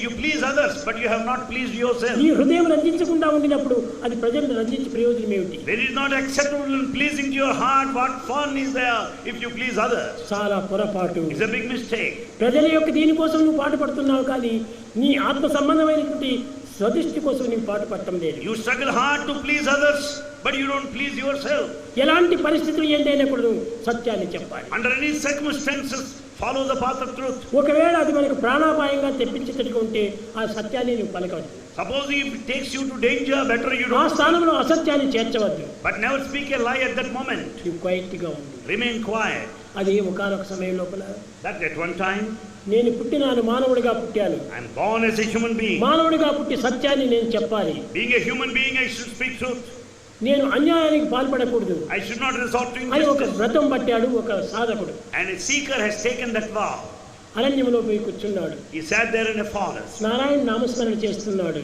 You please others, but you have not pleased yourself. నీ హృదయం రంజించకుండా ఉండినప్పుడు అది ప్రజలను రంజించే ప్రయోజనం ఏమిటి? When it is not acceptable and pleasing to your heart, what fun is there if you please others? చాలా పొరపాటు. It's a big mistake. ప్రజల యొక్క దీనికోసం నువ్వు పాటుపడుతున్నావు, కానీ నీ ఆత్మ సంబంధమైనటువంటి స్వదృష్టి కోసం నీవు పాటుపడటం లేదు. You struggle hard to please others, but you don't please yourself. ఎలాంటి పరిస్థితులు ఏంటైనా కూడా సత్యాన్ని చెప్పాలి. Under any circumstances, follow the path of truth. ఒకవేళ అది మనకు ప్రాణాపాయంగా తెప్పించేటట్టుగా ఉంటే ఆ సత్యాన్ని నువ్వు పలకవద్దు. Suppose if it takes you to danger, better you don't. ఆ స్థానంలో అసత్యాన్ని చేర్చవద్దు. But never speak a lie at that moment. నువ్వు క్వైట్ గా ఉండు. Remain quiet. అది ఒకానొక సమయం లోపల, that at one time, నేను పుట్టినాను, మానవుడిగా పుట్టాను. I am born as a human being. మానవుడిగా పుట్టి సత్యాన్ని నేను చెప్పాలి. Being a human being, I should speak truth. నేను అన్యాయానికి పాల్పడకూడదు. I should not resort to అని ఒక injustice. వ్రతం పట్టాడు ఒక సాధకుడు. And a seeker has taken that vow. అరణ్యంలో పోయి కూర్చున్నాడు. He sat there in a forest. Narayana నామస్మరణ చేస్తున్నాడు.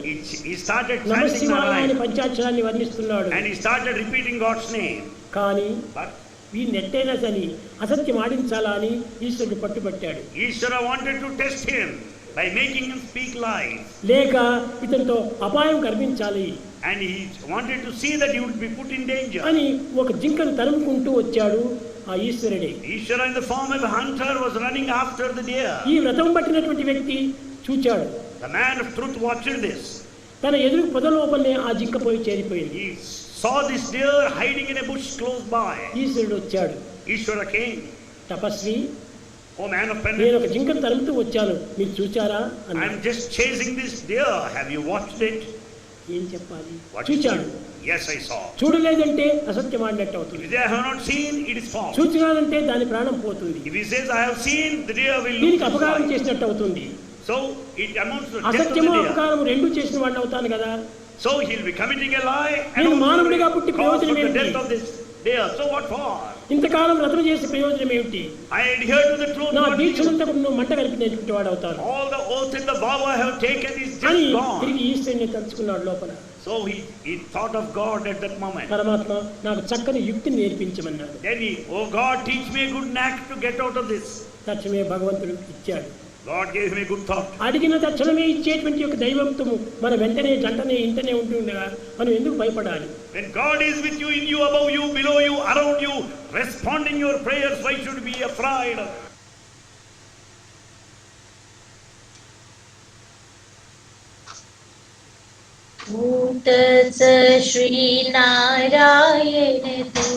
He started chanting నమశివాయ Narayana. పంచాక్షరాన్ని వర్ణిస్తున్నాడు. And he started repeating God's name. కానీ But వీడిని ఎట్టైనా సని అసత్యం ఆడించాలా అని ఈశ్వరుడు పట్టుబట్టాడు. Ishvara wanted to test him by making him speak lies. లేక ఇతనితో అపాయం కల్పించాలి And he wanted to see that he would be put in danger. అని ఒక జింకను తరుముకుంటూ వచ్చాడు ఆ ఈశ్వరుడే. Ishvara in the form of a hunter was running after the deer. ఈ వ్రతం పట్టినటువంటి వ్యక్తి చూచాడు. The man of truth watched this. తన ఎదురు పొద లోపలనే ఆ జింక పోయి చేరిపోయింది. He saw this deer hiding in a bush close by. ఈశ్వరుడు వచ్చాడు. Ishvara came. Tapasvi, Oh man of నేను penance, ఒక జింకను తరుముతూ వచ్చాను, మీరు చూచారా I అన్నాడు. am just chasing this deer. Have you watched it? ఏం చెప్పాలి? What చూచాడు. Yes, I saw. చూడలేదంటే అసత్యం ఆడినట్టు అవుతుంది. If I have not seen, it is false. చూచినానంటే దాని ప్రాణం పోతుంది. If he says I have seen, the deer will lose దీనికి its అపకారం life. చేసినట్టు అవుతుంది. So it amounts to death of the అసత్యము deer. అపకారం రెండు చేసిన వాడిని అవుతాను కదా. So he'll be committing a lie and నేను also మానవుడిగా పుట్టి cause for ప్రయోజనం the ఏమిటి? death of this deer. So what for? ఇంతకాలం వ్రతం చేసే ప్రయోజనం ఏమిటి? I adhere to the truth. నా What దీక్షలంతా నువ్వు మంట కలిపినటువంటి వాడు అవుతాను all the oath and the vow I have taken is అని just gone. తిరిగి ఈశ్వరుని తలుచుకున్నాడు లోపల. So he thought of God at that moment. పరమాత్మ నాకు చక్కని యుక్తిని నేర్పించమన్నాడు. Then he, oh God, teach me a good knack to get out of this. తక్షణమే భగవంతుడు ఇచ్చాడు. God gave him a good thought. అడిగిన తక్షణమే ఇచ్చేటువంటి ఒక దైవంతము మన వెంటనే జంటనే ఇంటనే ఉంటుండగా మనం ఎందుకు భయపడాలి? When God is with you, in you, above you, below you, around you, responding your prayers, why should we be afraid? भूतच Shrinarayan तू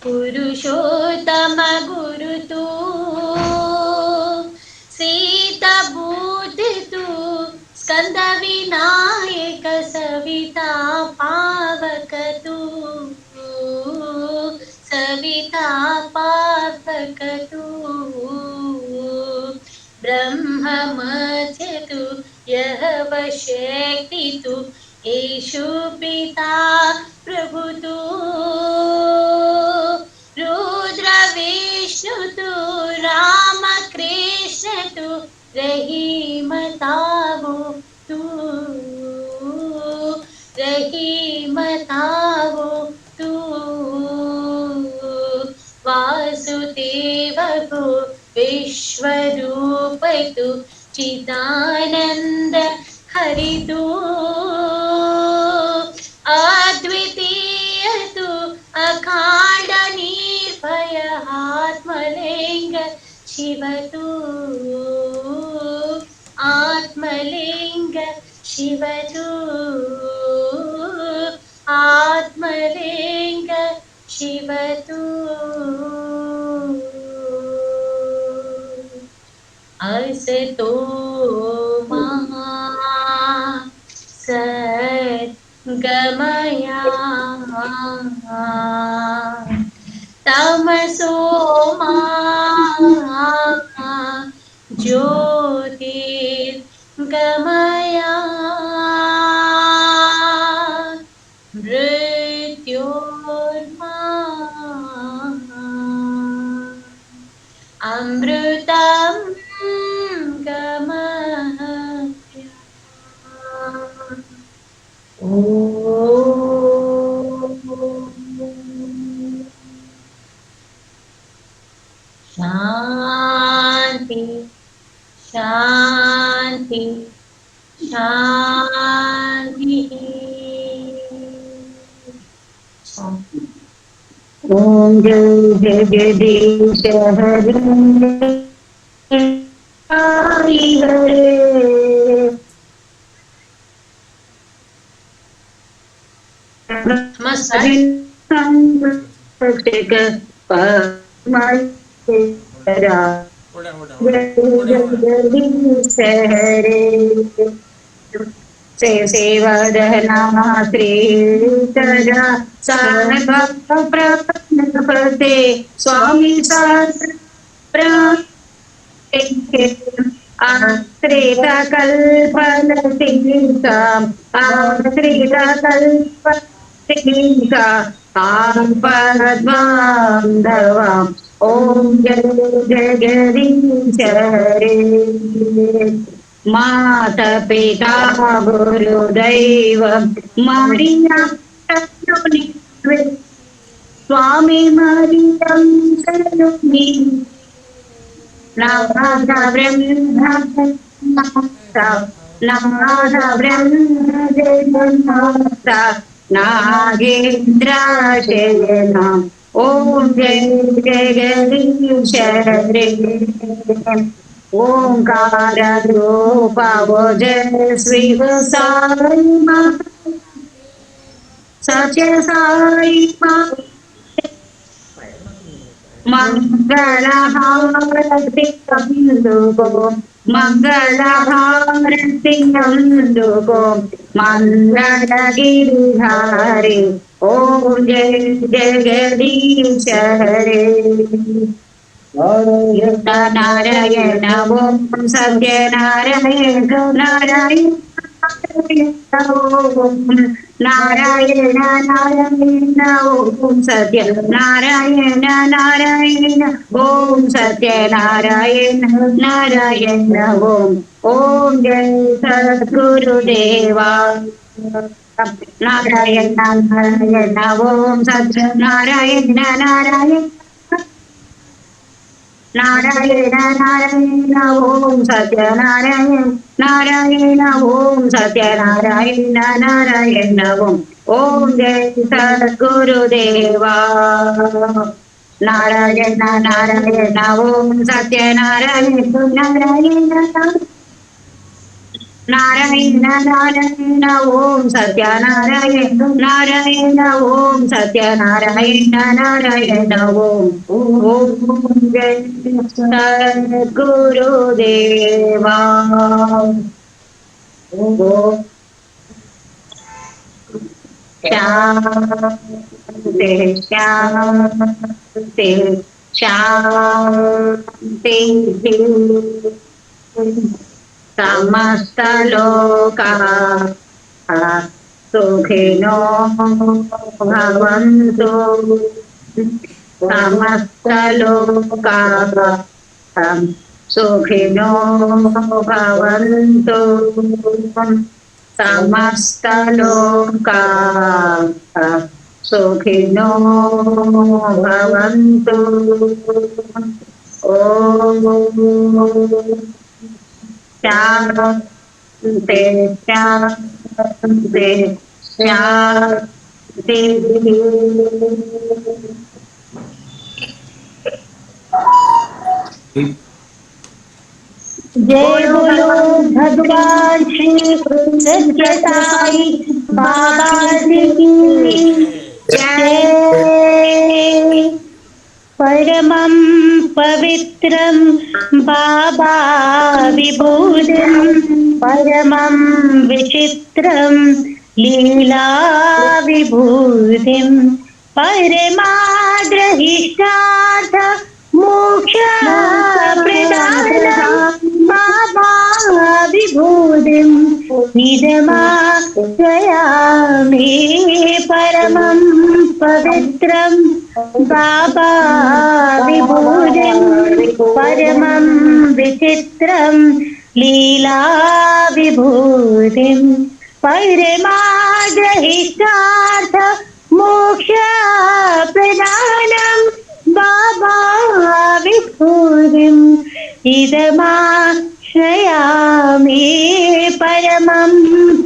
पुरुषोत्तम गुरु तू सीता बुद्ध तू स्कंद विनायक सविता पावक तू सविता पावक तू ब्रह्म मध्य तू यह शक्ति तू येषु पिता प्रभु तू रुद्र विष्णु तू राम कृष्ण तू रहीम तावो तू रहीम तावो तू वासुदेव को विश्वरूप तू चिदानंद हरि तू अद्वितीय तू अखंड निर्भय आत्मलिंग शिव तू आत्मलिंग शिव तू आत्मलिंग शिव तू असतो मा सद्गमया तमसो मा ज्योतिर्गमया मृत्योर्मा अमृतं गमय शांति शांति शांति ओम जय जगदीश हरि हरि हरे नमस्कार जगदीश हरे सेवदना श्रीतरा सर्वप्रपन्नपते स्वामी सहस्र आश्रितकल्पलतिकाम् आश्रितकल्पलतिका पद्मान्धवाम् ॐ जगदीश हरे माता पिता गुरुदैव मरिया स्वामी मरियं करुणी नाथ ब्रह्म नाथ ब्रह्म नागेन्द्राशयना ॐ जय जगदीश हरे ओंकार रूप जय श्री साई मां सत्य साई मां मंगलहारति अंदुको मंगलहारति अंदुको मंगलगिरिधारी ओम जय जगदीश हरे नारायण ओम सत्य नारायण नारायण नारायण नारायण ओम सत्य नारायण नारायण ओम सत्य नारायण नारायण ओम जय सद्गुरुदेवा नारायण नारायण ओम सत्य नारायण नारायण नारायण नारायण ओम सत्य नारायण नारायण ओम सत्य नारायण नारायण ओम जय सद्गुरुदेवा नारायण नारायण ओम सत्य नारायण नारायण नारायण नारायण ओम सत्य नारायण नारायण ओम सत्य नारायण नारायण ओम जय सद्गुरुदेवा शांति शांति शांति समस्त लोका सुखिनो भवन्तु समस्तलोकाः सुखिनो भवन्तु समस्तलोकाः सुखिनो भवन्तु ॐ शान्ति शान्ति शान्ति। जय बोलो भगवान श्री सत्य साई बाबा जी की जय। परमं पवित्रं बाबा विभूतिं परमं विचित्रं लीला विभूतिं परमाद्रहिष्टार्थ मोक्ष प्रदानं बाबा विभूतिं निदमाश्रयामि परमं पवित्रं बाबा विभूतिं परमं विचित्रं लीला विभूतिं परमाद्रहिष्टार्थ मोक्ष प्रदानं बाबा विभूतिं इदमाश्रयामि परमं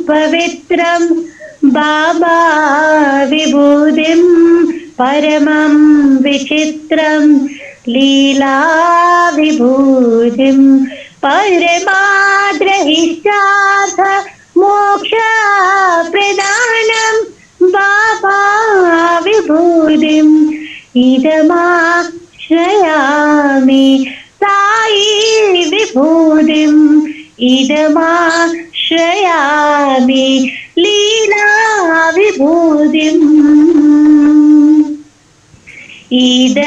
पवित्रं बाबा विभूतिं परमं विचित्रं लीला विभूतिं परमाद्रहिष्टार्थ मोक्ष प्रदानं बाबा विभूतिं इदमाश्रयामि साई विभूतिं इदमाश्रयामि लीला विभूतिम् इद